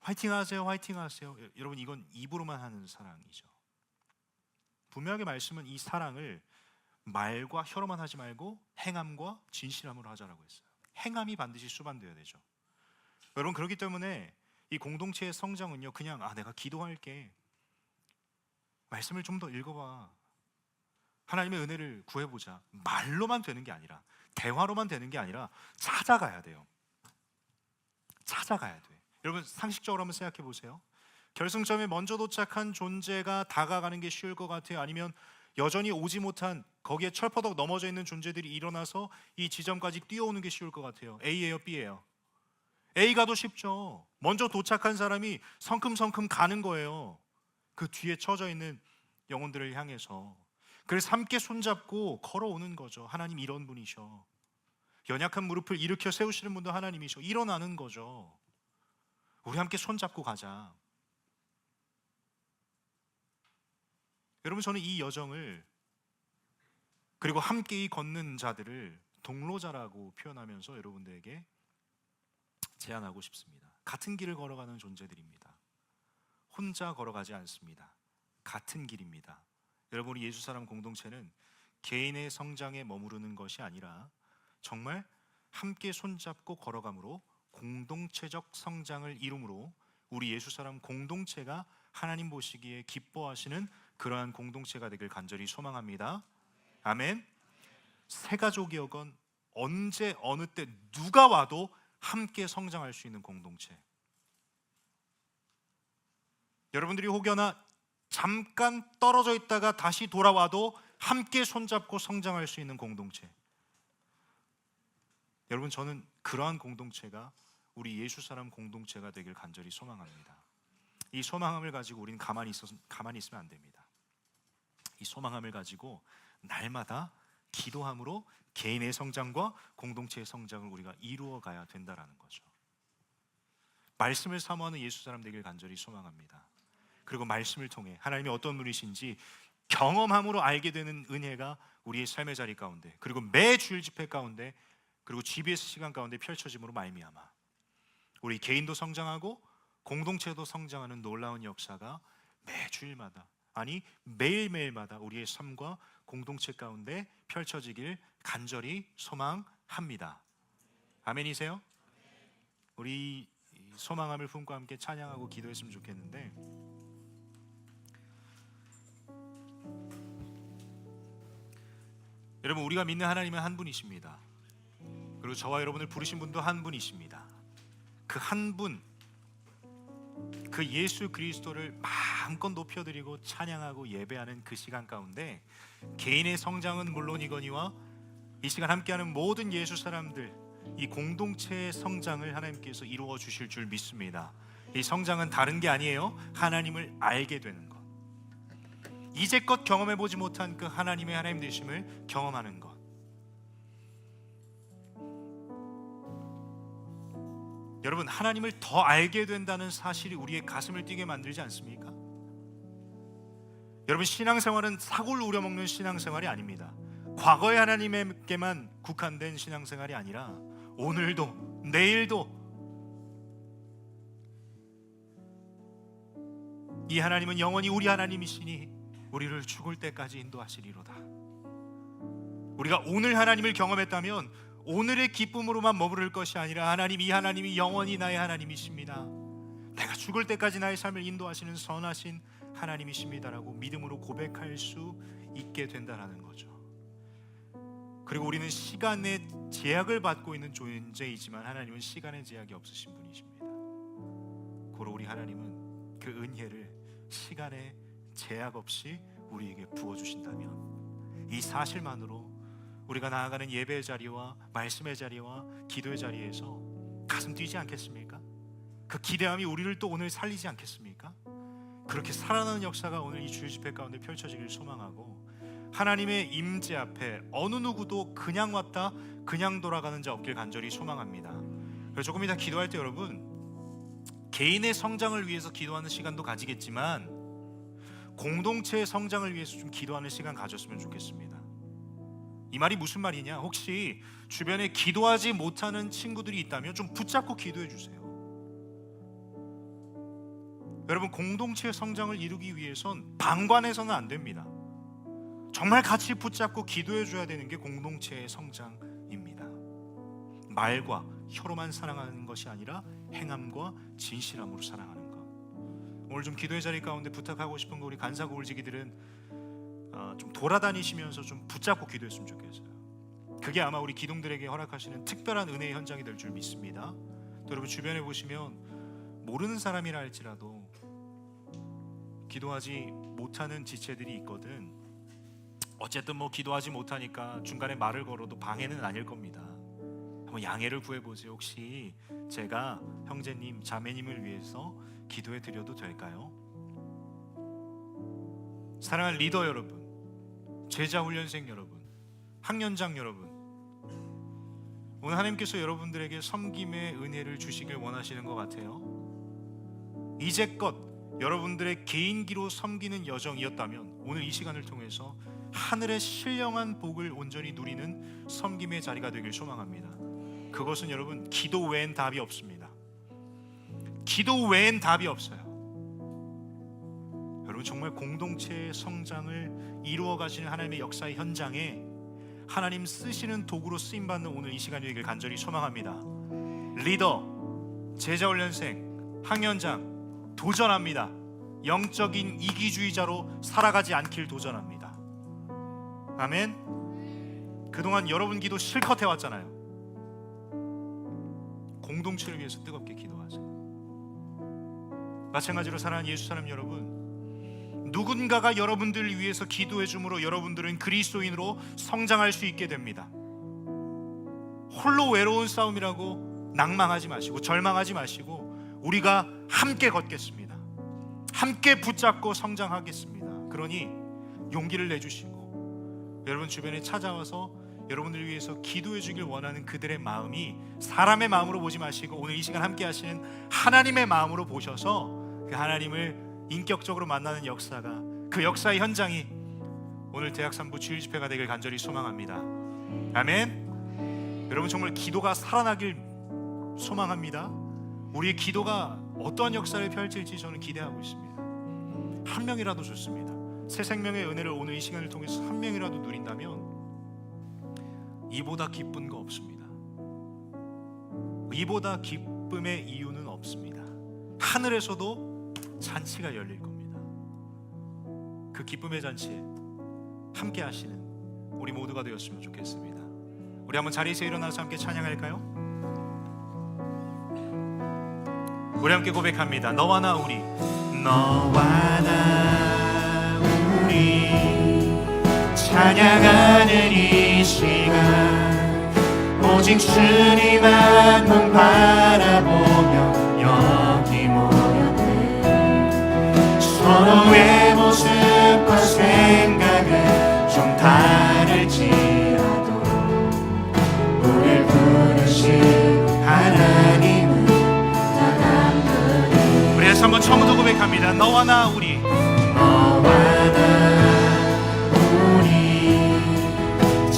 화이팅 하세요, 화이팅 하세요. 여러분, 이건 입으로만 하는 사랑이죠. 분명하게 말씀은 이 사랑을 말과 혀로만 하지 말고 행함과 진실함으로 하자라고 했어요. 행함이 반드시 수반되어야 되죠. 여러분, 그렇기 때문에 이 공동체의 성장은요, 그냥 내가 기도할게, 말씀을 좀 더 읽어봐, 하나님의 은혜를 구해보자, 말로만 되는 게 아니라, 대화로만 되는 게 아니라 찾아가야 돼요. 찾아가야 돼. 여러분, 상식적으로 한번 생각해 보세요. 결승점에 먼저 도착한 존재가 다가가는 게 쉬울 것 같아요? 아니면 여전히 오지 못한, 거기에 철퍼덕 넘어져 있는 존재들이 일어나서 이 지점까지 뛰어오는 게 쉬울 것 같아요? A예요, B예요? A가 더 쉽죠. 먼저 도착한 사람이 성큼성큼 가는 거예요. 그 뒤에 처져 있는 영혼들을 향해서. 그래서 함께 손잡고 걸어오는 거죠. 하나님 이런 분이셔. 연약한 무릎을 일으켜 세우시는 분도 하나님이셔. 일어나는 거죠. 우리 함께 손잡고 가자. 여러분, 저는 이 여정을, 그리고 함께 걷는 자들을 동로자라고 표현하면서 여러분들에게 제안하고 싶습니다. 같은 길을 걸어가는 존재들입니다. 혼자 걸어가지 않습니다. 같은 길입니다. 여러분, 우리 예수사람 공동체는 개인의 성장에 머무르는 것이 아니라 정말 함께 손잡고 걸어감으로 공동체적 성장을 이룸으로 우리 예수사람 공동체가 하나님 보시기에 기뻐하시는 그러한 공동체가 되길 간절히 소망합니다. 아멘. 새 가족이건 언제 어느 때 누가 와도 함께 성장할 수 있는 공동체. 여러분들이 혹여나 잠깐 떨어져 있다가 다시 돌아와도 함께 손잡고 성장할 수 있는 공동체. 여러분, 저는 그러한 공동체가 우리 예수사람 공동체가 되길 간절히 소망합니다. 이 소망함을 가지고 우리는 가만히 있으면 안 됩니다. 이 소망함을 가지고 날마다 기도함으로 개인의 성장과 공동체의 성장을 우리가 이루어 가야 된다라는 거죠. 말씀을 사모하는 예수사람 되길 간절히 소망합니다. 그리고 말씀을 통해 하나님이 어떤 분이신지 경험함으로 알게 되는 은혜가 우리의 삶의 자리 가운데, 그리고 매 주일 집회 가운데, 그리고 GBS 시간 가운데 펼쳐짐으로 말미암아 우리 개인도 성장하고 공동체도 성장하는 놀라운 역사가 매 주일마다, 아니 매일매일마다 우리의 삶과 공동체 가운데 펼쳐지길 간절히 소망합니다. 아멘이세요? 우리 소망함을 품고 함께 찬양하고 기도했으면 좋겠는데, 여러분, 우리가 믿는 하나님은 한 분이십니다. 그리고 저와 여러분을 부르신 분도 한 분이십니다. 그 한 분, 그 예수 그리스도를 마음껏 높여드리고 찬양하고 예배하는 그 시간 가운데 개인의 성장은 물론이거니와 이 시간 함께하는 모든 예수 사람들, 이 공동체의 성장을 하나님께서 이루어 주실 줄 믿습니다. 이 성장은 다른 게 아니에요. 하나님을 알게 되는 것, 이제껏 경험해보지 못한 그 하나님 되심을 경험하는 것. 여러분, 하나님을 더 알게 된다는 사실이 우리의 가슴을 뛰게 만들지 않습니까? 여러분, 신앙생활은 사골 우려먹는 신앙생활이 아닙니다. 과거의 하나님에게만 국한된 신앙생활이 아니라 오늘도 내일도 이 하나님은 영원히 우리 하나님이시니 우리를 죽을 때까지 인도하시리로다. 우리가 오늘 하나님을 경험했다면 오늘의 기쁨으로만 머무를 것이 아니라 하나님, 이 하나님이 영원히 나의 하나님이십니다, 내가 죽을 때까지 나의 삶을 인도하시는 선하신 하나님이십니다라고 믿음으로 고백할 수 있게 된다는 거죠. 그리고 우리는 시간의 제약을 받고 있는 존재이지만 하나님은 시간의 제약이 없으신 분이십니다. 고로 우리 하나님은 그 은혜를 시간의 제약 없이 우리에게 부어주신다면 이 사실만으로 우리가 나아가는 예배의 자리와 말씀의 자리와 기도의 자리에서 가슴 뛰지 않겠습니까? 그 기대함이 우리를 또 오늘 살리지 않겠습니까? 그렇게 살아나는 역사가 오늘 이 주일 집회 가운데 펼쳐지길 소망하고, 하나님의 임재 앞에 어느 누구도 그냥 왔다 그냥 돌아가는 자 없길 간절히 소망합니다. 그래서 조금 이따 기도할 때 여러분, 개인의 성장을 위해서 기도하는 시간도 가지겠지만 공동체의 성장을 위해서 좀 기도하는 시간 가졌으면 좋겠습니다. 이 말이 무슨 말이냐? 혹시 주변에 기도하지 못하는 친구들이 있다면 좀 붙잡고 기도해 주세요. 여러분, 공동체의 성장을 이루기 위해선 방관해서는 안 됩니다. 정말 같이 붙잡고 기도해 줘야 되는 게 공동체의 성장입니다. 말과 혀로만 사랑하는 것이 아니라 행함과 진실함으로 사랑하는 것. 오늘 좀 기도의 자리 가운데 부탁하고 싶은 거, 우리 간사고울지기들은 좀 돌아다니시면서 좀 붙잡고 기도했으면 좋겠어요. 그게 아마 우리 기둥들에게 허락하시는 특별한 은혜의 현장이 될 줄 믿습니다. 또 여러분 주변에 보시면 모르는 사람이라 할지라도 기도하지 못하는 지체들이 있거든. 어쨌든 뭐 기도하지 못하니까 중간에 말을 걸어도 방해는 아닐 겁니다. 한번 양해를 구해보세요. 혹시 제가 형제님, 자매님을 위해서 기도해 드려도 될까요? 사랑하는 리더 여러분, 제자훈련생 여러분, 학년장 여러분, 오늘 하나님께서 여러분들에게 섬김의 은혜를 주시길 원하시는 것 같아요. 이제껏 여러분들의 개인기로 섬기는 여정이었다면 오늘 이 시간을 통해서 하늘의 신령한 복을 온전히 누리는 섬김의 자리가 되길 소망합니다. 그것은 여러분 기도 외엔 답이 없습니다. 기도 외엔 답이 없어요. 여러분 정말 공동체의 성장을 이루어 가시는 하나님의 역사의 현장에 하나님 쓰시는 도구로 쓰임받는 오늘 이 시간이 되길 간절히 소망합니다. 리더, 제자훈련생, 학년장 도전합니다. 영적인 이기주의자로 살아가지 않길 도전합니다. 아멘. 그동안 여러분 기도 실컷 해왔잖아요. 공동체를 위해서 뜨겁게 기도하세요. 마찬가지로 사랑하는 예수 사람 여러분, 누군가가 여러분들을 위해서 기도해 줌으로 여러분들은 그리스도인으로 성장할 수 있게 됩니다. 홀로 외로운 싸움이라고 낭망하지 마시고 절망하지 마시고 우리가 함께 걷겠습니다. 함께 붙잡고 성장하겠습니다. 그러니 용기를 내주시고 여러분 주변에 찾아와서 여러분들을 위해서 기도해 주길 원하는 그들의 마음이 사람의 마음으로 보지 마시고 오늘 이 시간 함께 하시는 하나님의 마음으로 보셔서 그 하나님을 인격적으로 만나는 역사가, 그 역사의 현장이 오늘 대학산부 주일 집회가 되길 간절히 소망합니다. 아멘. 여러분 정말 기도가 살아나길 소망합니다. 우리의 기도가 어떠한 역사를 펼칠지 저는 기대하고 있습니다. 한 명이라도 좋습니다. 새 생명의 은혜를 오늘 이 시간을 통해서 한 명이라도 누린다면 이보다 기쁜 거 없습니다. 이보다 기쁨의 이유는 없습니다. 하늘에서도 잔치가 열릴 겁니다. 그 기쁨의 잔치에 함께 하시는 우리 모두가 되었으면 좋겠습니다. 우리 한번 자리에서 일어나서 함께 찬양할까요? 우리 함께 고백합니다. 너와 나 우리, 너와 나 우리 찬양하는 이 시간 오직 주님 한 분 바라보며 여기 모였네. 서로의 모습과 생각은 좀 다를지라도 우릴 부르신 하나님은 단 한 분이. 우리 다시 한번 처음부터 고백합니다. 너와 나 우리, 너와 나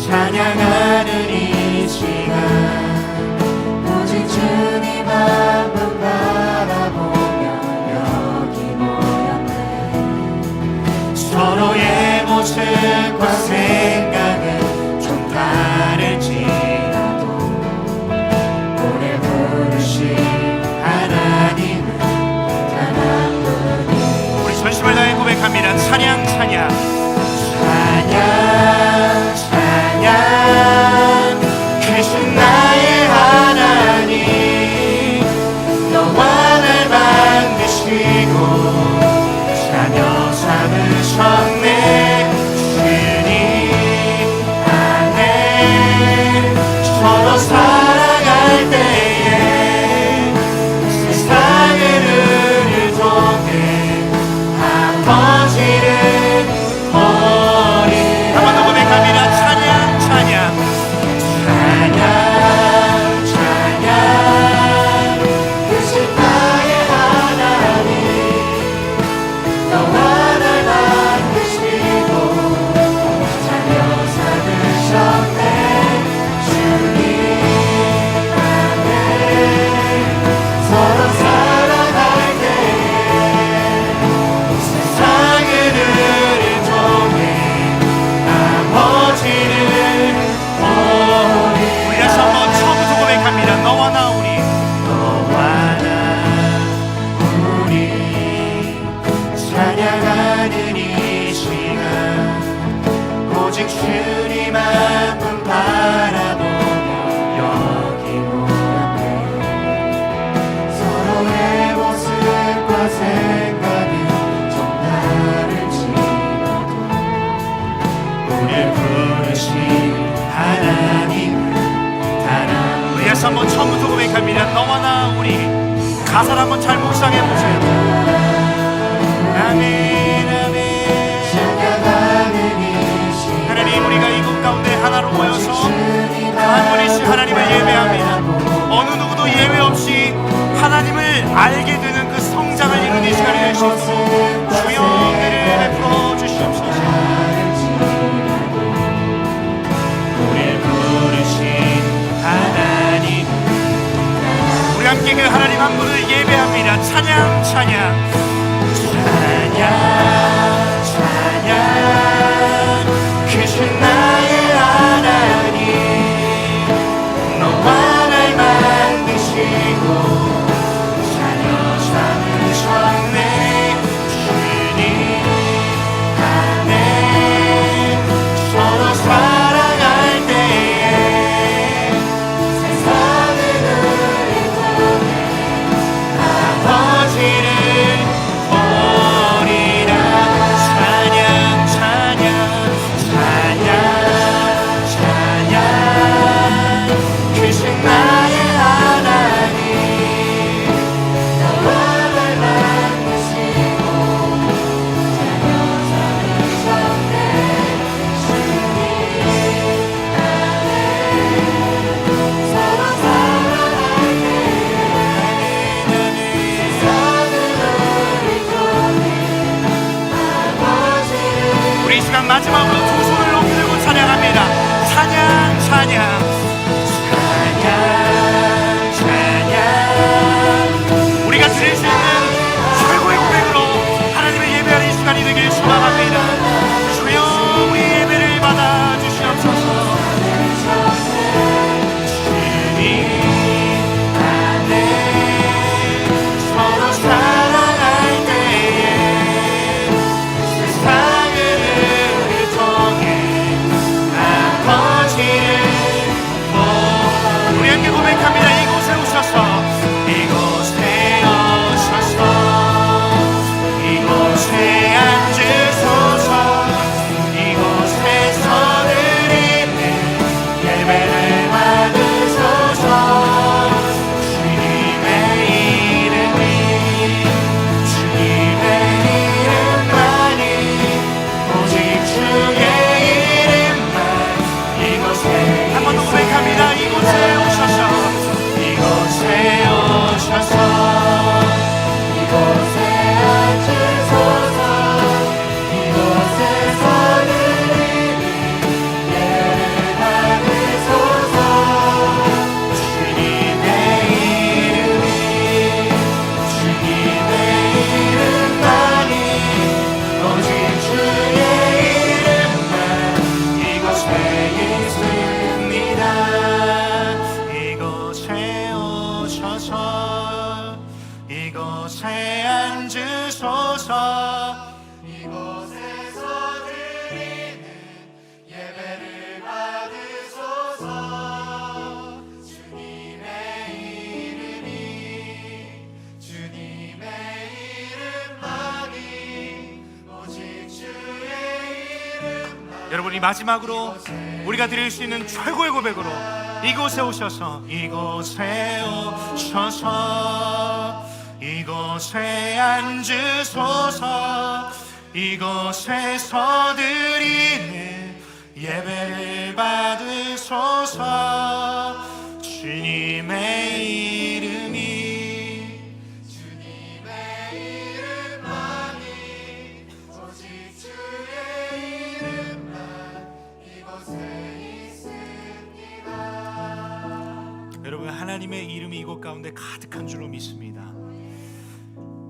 찬양하는 이 시간 오직 주님 한 분 바라보며 여기 모였네. 서로의 모습과 생각은 좀 다를지라도 우릴 부르신 하나님은 단 한 분이. 우리 전심을 다해 고백합니다. 찬양 찬양 찬양 찬양 크신 나의 하나님 너와 날 만드시고 자녀 삼으셨네. 주님 안에 서로 살아갈 때에 세상의 은혜를 통해 아버지를 우리를 부르신 하나님. 우리 다시 한번 처음부터 고백합니다. 너와 나 우리 가사를 한번 잘 묵상해보세요. 아멘 아멘. 하나님, 우리가 이곳 가운데 하나로 모여서 한 분이신 하나님을 예배합니다. 어느 누구도 예외 없이 하나님을 알게 되는 그 성장을 이루는 이 시간이 될 수 있도록 주여 은혜를 베풀어 주시옵소서. 우리를 부르신 하나님, 우리 함께 그 하나님 한 분을 예배합니다. 찬양 찬양 찬양 찬양. 크신 나의 하나님, 너와 날 만드시고 자녀 삼으셨네. 주님 안에 서로 살아갈 때에 세상을 통해 아버지를 보리라. 찬양 찬양 찬양 찬양. 크신 나의 하나님, 너와 날 만드시고 자녀 삼으셨네. 주님 안에 서로 살아갈 때에 세상을 통해 아버지를. 우리 이 시간 마지막으로 두 손을 높이 들고 찬양합니다. 찬양 찬양 찬양 찬양. 우리가 드릴 수 있는 최고의 고백으로 하나님을 예배하는 이 시간이 되길 소망합니다. 주여 우리 예배를 받아 주시옵소서. 주님 안에 서로 살아갈 때에 세상을 통해 아버지를. 우리 함께 고백합니다. 이곳에 오셔서 이곳에 오셔서 이곳에 앉으소서. 이곳에서 드리는 예배를 받으소서. 주님의 이름이 주님의 이름만이 오직 주의 이름만. 이곳에 한 번 더 고백합니다. 이곳에 오셔서 이곳에 오셔서 이곳에 앉으소서. 이곳에서 드리는 예배를 받으소서. 주님의 이름이 주님의 이름만이 오직 주의 이름만 이곳에 있습니다. 이곳에 오셔서 이곳에 앉으소서. 이곳에서 드리는 예배를 받으소서. 주님의 이름이 주님의 이름만이 오직 주의 이름만. 여러분이 마지막으로 우리가 드릴 수 있는 최고의 고백으로 이곳에 오셔서 이곳에 오셔서 이곳에 앉으소서. 이곳에서 드리는 예배를 받으소서. 주님의 이름이 주님의 이름만이 오직 주의 이름만 이곳에 있습니다. 여러분, 하나님의 이름이 이곳 가운데 가득한 줄로 믿습니다.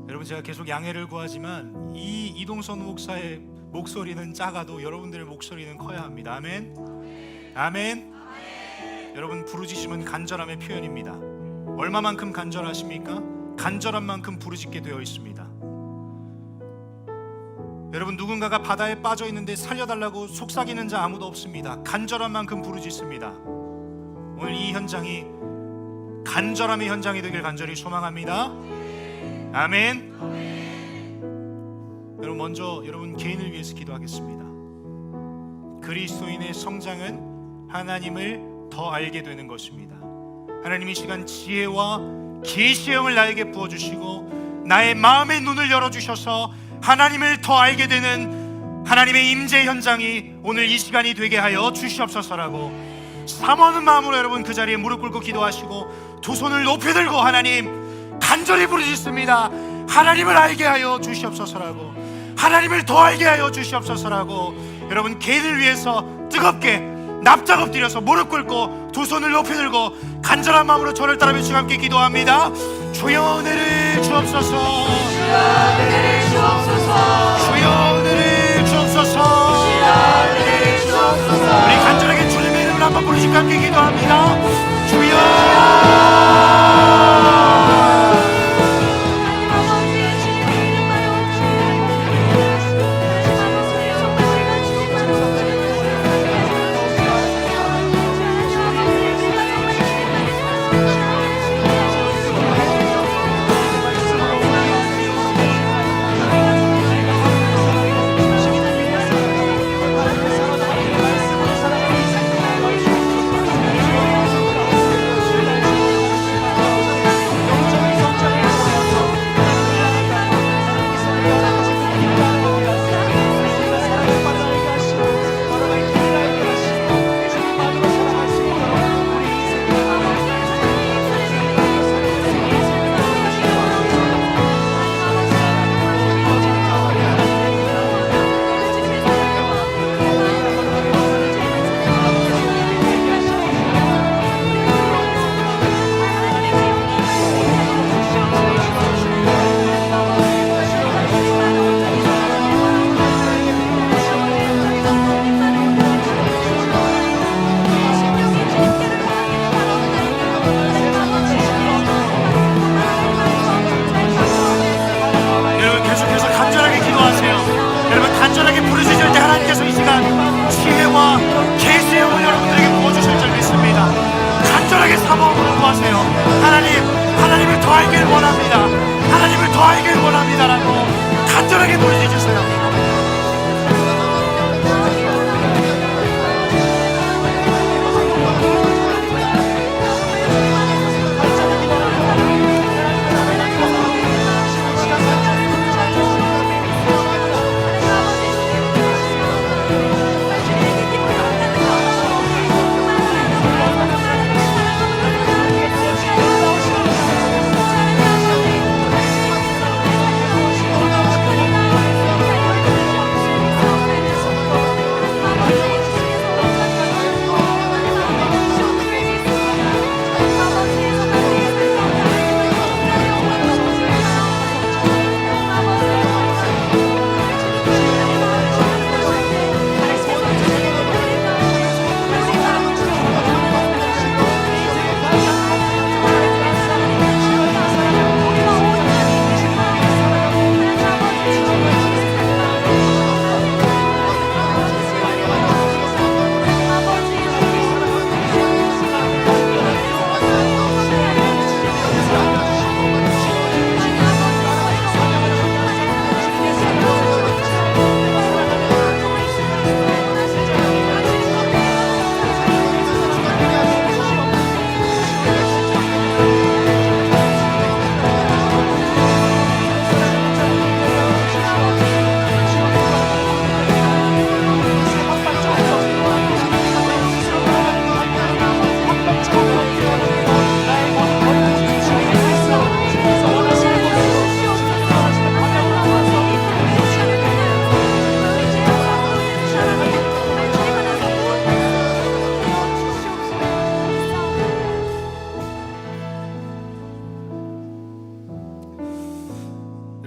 여러분, 제가 계속 양해를 구하지만 이 이동선 목사의 목소리는 작아도 여러분들의 목소리는 커야 합니다. 아멘. 아멘. 여러분, 부르짖으면 간절함의 표현입니다. 얼마만큼 간절하십니까? 간절한 만큼 부르짖게 되어 있습니다. 여러분, 누군가가 바다에 빠져 있는데 살려달라고 속삭이는 자 아무도 없습니다. 간절한 만큼 부르짖습니다. 오늘 이 현장이 간절함의 현장이 되길 간절히 소망합니다. 아멘. 여러분, 먼저 여러분 개인을 위해서 기도하겠습니다. 그리스도인의 성장은 하나님을 더 알게 되는 것입니다. 하나님이 이 시간 지혜와 계시의 영을 나에게 부어주시고 나의 마음의 눈을 열어주셔서 하나님을 더 알게 되는 하나님의 임재 현장이 오늘 이 시간이 되게 하여 주시옵소서라고 사모하는 마음으로 여러분 그 자리에 무릎 꿇고 기도하시고 두 손을 높이 들고 하나님 간절히 부르짖습니다. 하나님을 알게 하여 주시옵소서라고, 하나님을 더 알게 하여 주시옵소서라고 여러분 개인을 위해서 뜨겁게 납작 엎드려서 무릎 꿇고 두 손을 높이 들고 간절한 마음으로 저를 따라 외치고 함께 기도합니다. 주여 은혜를 주옵소서, 주여 은혜를 주옵소서, 주여 은혜를 주옵소서. 주여 은혜를 주옵소서. 우리 간절하게 주님의 이름을 한번 부르시고 함께 기도합니다. 주여 하나님을 더 알길 원합니다. 하나님을 더 알길 원합니다라고 간절하게 부르짖으세요.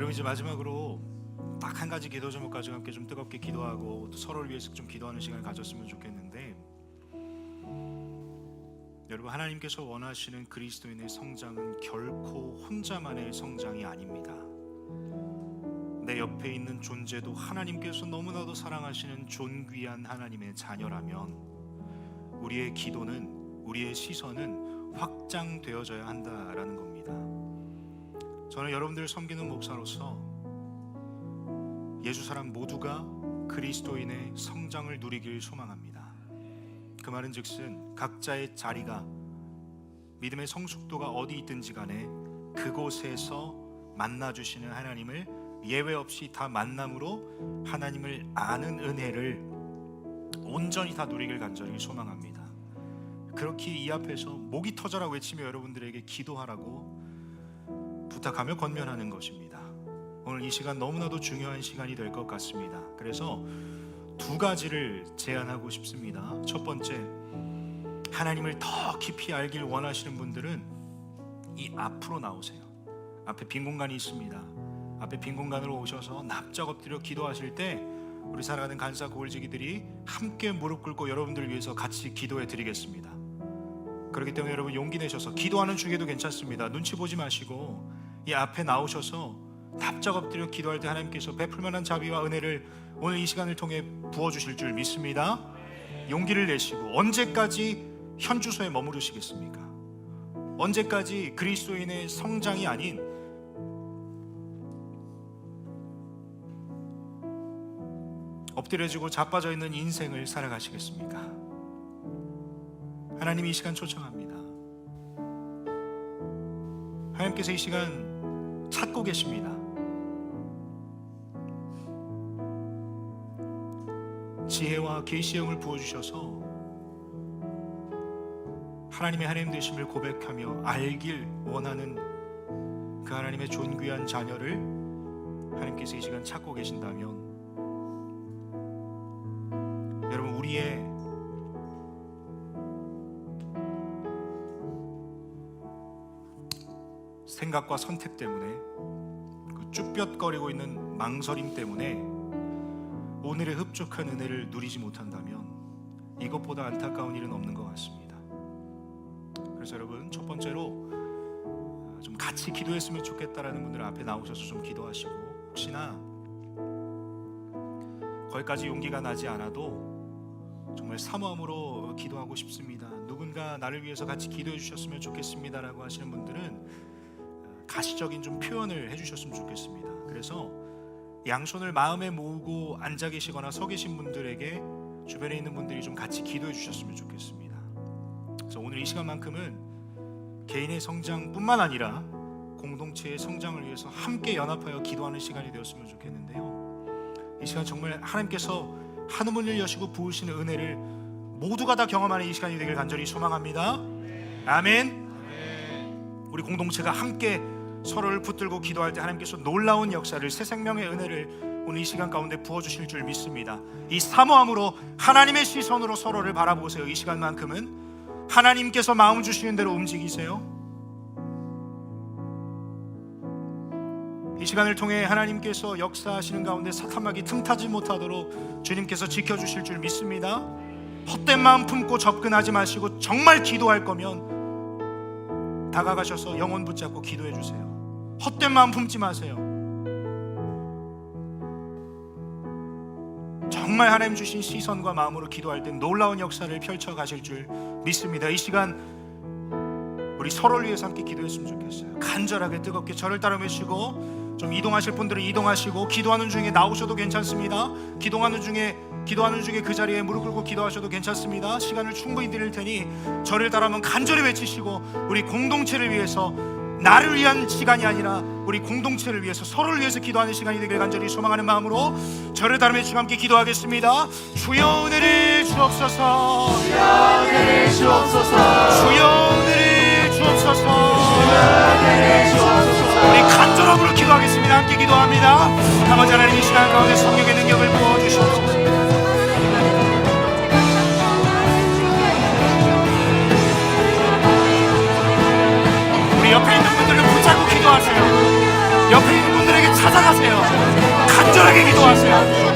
이제 마지막으로 딱 한 가지 기도 제목까지 함께 좀 뜨겁게 기도하고 또 서로를 위해서 좀 기도하는 시간을 가졌으면 좋겠는데, 여러분 하나님께서 원하시는 그리스도인의 성장은 결코 혼자만의 성장이 아닙니다. 내 옆에 있는 존재도 하나님께서 너무나도 사랑하시는 존귀한 하나님의 자녀라면 우리의 기도는, 우리의 시선은 확장되어져야 한다라는 겁니다. 저는 여러분들을 섬기는 목사로서 예수 사람 모두가 그리스도인의 성장을 누리길 소망합니다. 그 말은 즉슨 각자의 자리가, 믿음의 성숙도가 어디 있든지 간에 그곳에서 만나주시는 하나님을 예외 없이 다 만남으로 하나님을 아는 은혜를 온전히 다 누리길 간절히 소망합니다. 그렇게 이 앞에서 목이 터져라 외치며 여러분들에게 기도하라고 부탁하며 권면하는 것입니다. 오늘 이 시간 너무나도 중요한 시간이 될 것 같습니다. 그래서 두 가지를 제안하고 싶습니다. 첫 번째, 하나님을 더 깊이 알길 원하시는 분들은 이 앞으로 나오세요. 앞에 빈 공간이 있습니다. 앞에 빈 공간으로 오셔서 납작 엎드려 기도하실 때 우리 사랑하는 간사 고울지기들이 함께 무릎 꿇고 여러분들을 위해서 같이 기도해 드리겠습니다. 그렇기 때문에 여러분 용기 내셔서 기도하는 중에도 괜찮습니다. 눈치 보지 마시고 이 앞에 나오셔서 납작 엎드려 기도할 때 하나님께서 베풀 만한 자비와 은혜를 오늘 이 시간을 통해 부어주실 줄 믿습니다. 용기를 내시고 언제까지 현 주소에 머무르시겠습니까? 언제까지 그리스도인의 성장이 아닌 엎드려지고 자빠져 있는 인생을 살아가시겠습니까? 하나님이 이 시간 초청합니다. 하나님께서 이 시간 찾고 계십니다. 지혜와 계시의 영을 부어주셔서 하나님의 하나님 되심을 고백하며 알길 원하는 그 하나님의 존귀한 자녀를 하나님께서 이 시간 찾고 계신다면, 여러분 우리의 생각과 선택 때문에, 그 쭈뼛거리고 있는 망설임 때문에 오늘의 흡족한 은혜를 누리지 못한다면 이것보다 안타까운 일은 없는 것 같습니다. 그래서 여러분 첫 번째로 좀 같이 기도했으면 좋겠다라는 분들 앞에 나오셔서 좀 기도하시고, 혹시나 거기까지 용기가 나지 않아도 정말 사모함으로 기도하고 싶습니다, 누군가 나를 위해서 같이 기도해 주셨으면 좋겠습니다라고 하시는 분들은 가시적인 좀 표현을 해주셨으면 좋겠습니다. 그래서 양손을 마음에 모으고 앉아 계시거나 서 계신 분들에게 주변에 있는 분들이 좀 같이 기도해 주셨으면 좋겠습니다. 그래서 오늘 이 시간만큼은 개인의 성장뿐만 아니라 공동체의 성장을 위해서 함께 연합하여 기도하는 시간이 되었으면 좋겠는데요, 이 시간 정말 하나님께서 하늘문을 여시고 부으시는 은혜를 모두가 다 경험하는 이 시간이 되길 간절히 소망합니다. 아멘. 우리 공동체가 함께 서로를 붙들고 기도할 때 하나님께서 놀라운 역사를, 새 생명의 은혜를 오늘 이 시간 가운데 부어주실 줄 믿습니다. 이 사모함으로 하나님의 시선으로 서로를 바라보세요. 이 시간만큼은 하나님께서 마음 주시는 대로 움직이세요. 이 시간을 통해 하나님께서 역사하시는 가운데 사탄막이 틈타지 못하도록 주님께서 지켜주실 줄 믿습니다. 헛된 마음 품고 접근하지 마시고 정말 기도할 거면 다가가셔서 영혼 붙잡고 기도해 주세요. 헛된 마음 품지 마세요. 정말 하나님 주신 시선과 마음으로 기도할 때 놀라운 역사를 펼쳐 가실 줄 믿습니다. 이 시간 우리 서로를 위해서 함께 기도했으면 좋겠어요. 간절하게 뜨겁게 저를 따라 외치고, 좀 이동하실 분들은 이동하시고, 기도하는 중에 나오셔도 괜찮습니다. 기도하는 중에 그 자리에 무릎 꿇고 기도하셔도 괜찮습니다. 시간을 충분히 드릴 테니 저를 따라하면 간절히 외치시고, 우리 공동체를 위해서, 나를 위한 시간이 아니라 우리 공동체를 위해서, 서로를 위해서 기도하는 시간이 되길 간절히 소망하는 마음으로 저를 따르며 주와 함께 기도하겠습니다. 주여 은혜를 주옵소서. 주여 은혜를 주옵소서. 주여 은혜를 주옵소서. 주여 은혜를 주옵소서. 우리 간절함으로 기도하겠습니다. 함께 기도합니다. 아버지 하나님, 이 시간 가운데 성령의 능력을 부어주시옵소서. 우리 옆에 있는 분들을 붙잡고 기도하세요. 옆에 있는 분들에게 찾아가세요. 간절하게 기도하세요.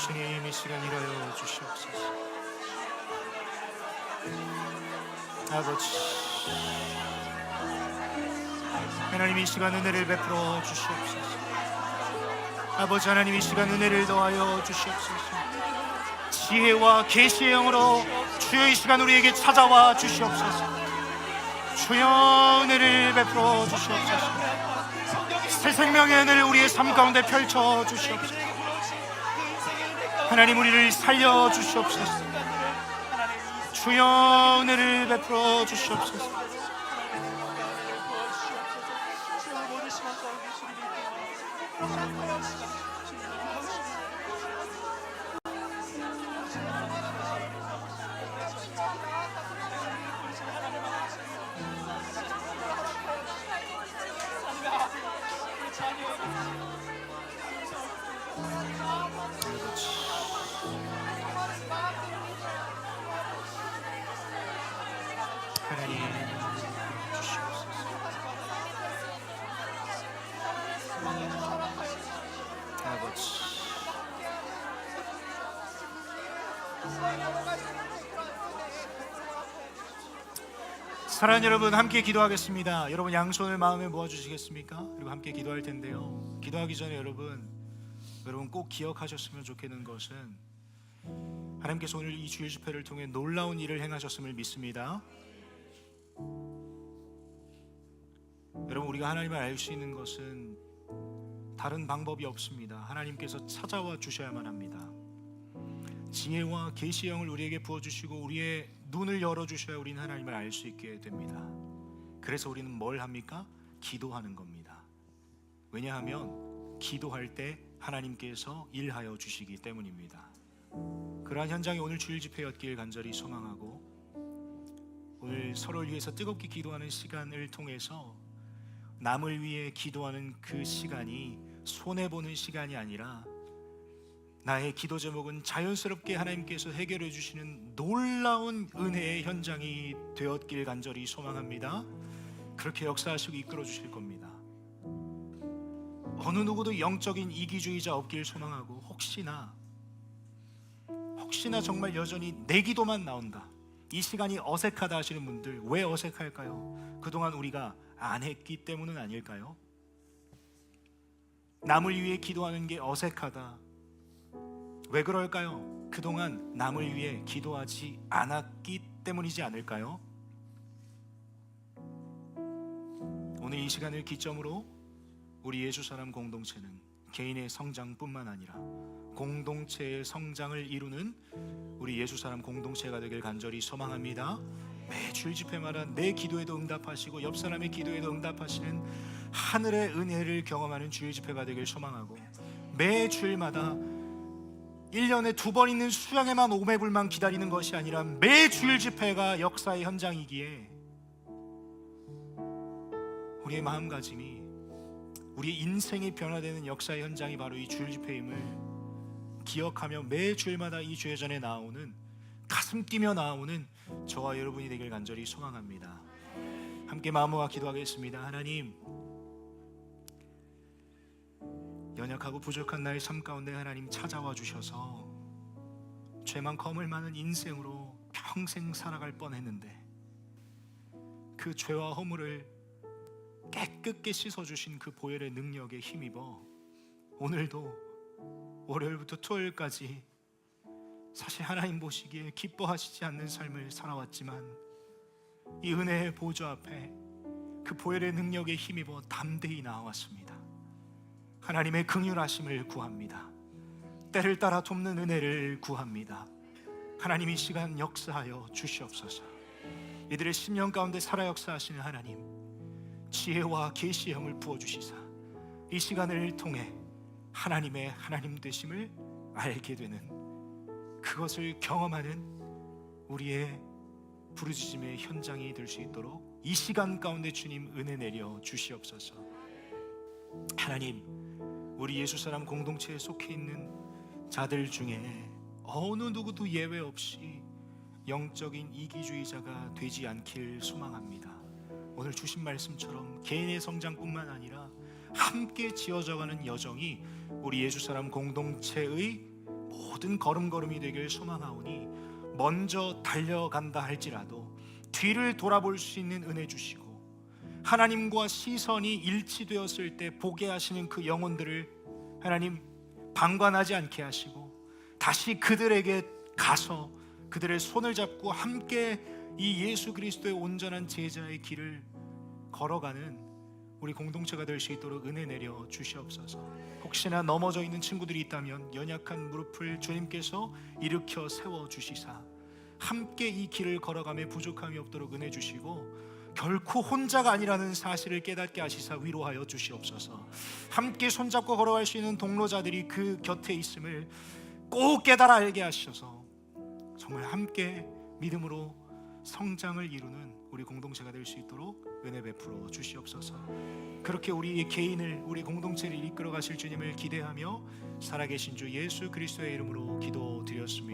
주님 이 시간 일하여 주시옵소서. 아버지 하나님 이 시간 은혜를 베풀어 주시옵소서. 아버지 하나님 이 시간 은혜를 더하여 주시옵소서. 지혜와 계시의 영으로 주여 이 시간 우리에게 찾아와 주시옵소서. 주여 은혜를 베풀어 주시옵소서. 새 생명의 은혜를 우리의 삶 가운데 펼쳐 주시옵소서. 하나님 우리를 살려 주시옵소서. 주여 은혜를 베풀어 주시옵소서. 하나님 주시옵소서. 아버지 사랑하는 여러분, 함께 기도하겠습니다. 여러분 양손을 마음에 모아주시겠습니까? 그리고 함께 기도할 텐데요, 기도하기 전에 여러분 꼭 기억하셨으면 좋겠는 것은 하나님께서 오늘 이 주일 집회를 통해 놀라운 일을 행하셨음을 믿습니다. 여러분 우리가 하나님을 알 수 있는 것은 다른 방법이 없습니다. 하나님께서 찾아와 주셔야만 합니다. 지혜와 계시의 영을 우리에게 부어주시고 우리의 눈을 열어주셔야 우리는 하나님을 알 수 있게 됩니다. 그래서 우리는 뭘 합니까? 기도하는 겁니다. 왜냐하면 기도할 때 하나님께서 일하여 주시기 때문입니다. 그러한 현장이 오늘 주일 집회였길 간절히 소망하고, 오늘 서로를 위해서 뜨겁게 기도하는 시간을 통해서 남을 위해 기도하는 그 시간이 손해보는 시간이 아니라 나의 기도 제목은 자연스럽게 하나님께서 해결해 주시는 놀라운 은혜의 현장이 되었길 간절히 소망합니다. 그렇게 역사하시고 이끌어 주실 겁니다. 어느 누구도 영적인 이기주의자 없길 소망하고, 혹시나 정말 여전히 내 기도만 나온다, 이 시간이 어색하다 하시는 분들, 왜 어색할까요? 그동안 우리가 안 했기 때문은 아닐까요? 남을 위해 기도하는 게 어색하다, 왜 그럴까요? 그동안 남을 위해 기도하지 않았기 때문이지 않을까요? 오늘 이 시간을 기점으로 우리 예수사람 공동체는 개인의 성장뿐만 아니라 공동체의 성장을 이루는 우리 예수사람 공동체가 되길 간절히 소망합니다. 매 주일 집회마다 내 기도에도 응답하시고 옆 사람의 기도에도 응답하시는 하늘의 은혜를 경험하는 주일 집회가 되길 소망하고, 매 주일마다 1년에 2번 있는 수양에만 오매불만 기다리는 것이 아니라 매 주일 집회가 역사의 현장이기에 우리의 마음가짐이, 우리의 인생이 변화되는 역사의 현장이 바로 이 주일 집회임을 기억하며 매 주일마다 이 주회전에 나오는, 가슴 뛰며 나오는 저와 여러분이 되길 간절히 소망합니다. 함께 마음 모아 기도하겠습니다. 하나님, 연약하고 부족한 나의 삶 가운데 하나님 찾아와 주셔서 죄만 거물 많은 인생으로 평생 살아갈 뻔했는데 그 죄와 허물을 깨끗게 씻어주신 그 보혈의 능력에 힘입어 오늘도 월요일부터 토요일까지 사실 하나님 보시기에 기뻐하시지 않는 삶을 살아왔지만 이 은혜의 보좌 앞에 그 보혈의 능력에 힘입어 담대히 나아왔습니다. 하나님의 긍휼하심을 구합니다. 때를 따라 돕는 은혜를 구합니다. 하나님 이 시간 역사하여 주시옵소서. 이들의 심령 가운데 살아 역사하시는 하나님, 지혜와 계시의 영을 부어주시사 이 시간을 통해 하나님의 하나님 되심을 알게 되는, 그것을 경험하는 우리의 부르짖음의 현장이 될 수 있도록 이 시간 가운데 주님 은혜 내려 주시옵소서. 하나님, 우리 예수사람 공동체에 속해 있는 자들 중에 어느 누구도 예외 없이 영적인 이기주의자가 되지 않길 소망합니다. 오늘 주신 말씀처럼 개인의 성장뿐만 아니라 함께 지어져가는 여정이 우리 예수사람 공동체의 모든 걸음걸음이 되길 소망하오니 먼저 달려간다 할지라도 뒤를 돌아볼 수 있는 은혜 주시고 하나님과 시선이 일치되었을 때 보게 하시는 그 영혼들을 하나님 방관하지 않게 하시고 다시 그들에게 가서 그들의 손을 잡고 함께 이 예수 그리스도의 온전한 제자의 길을 걸어가는 우리 공동체가 될 수 있도록 은혜 내려 주시옵소서. 혹시나 넘어져 있는 친구들이 있다면 연약한 무릎을 주님께서 일으켜 세워 주시사 함께 이 길을 걸어가며 부족함이 없도록 은혜 주시고 결코 혼자가 아니라는 사실을 깨닫게 하시사 위로하여 주시옵소서. 함께 손잡고 걸어갈 수 있는 동로자들이 그 곁에 있음을 꼭 깨달아 알게 하셔서 정말 함께 믿음으로 성장을 이루는 우리 공동체가 될 수 있도록 은혜 베풀어 주시옵소서. 그렇게 우리 개인을 우리 공동체를 이끌어 가실 주님을 기대하며 살아계신 주 예수 그리스도의 이름으로 기도드렸습니다.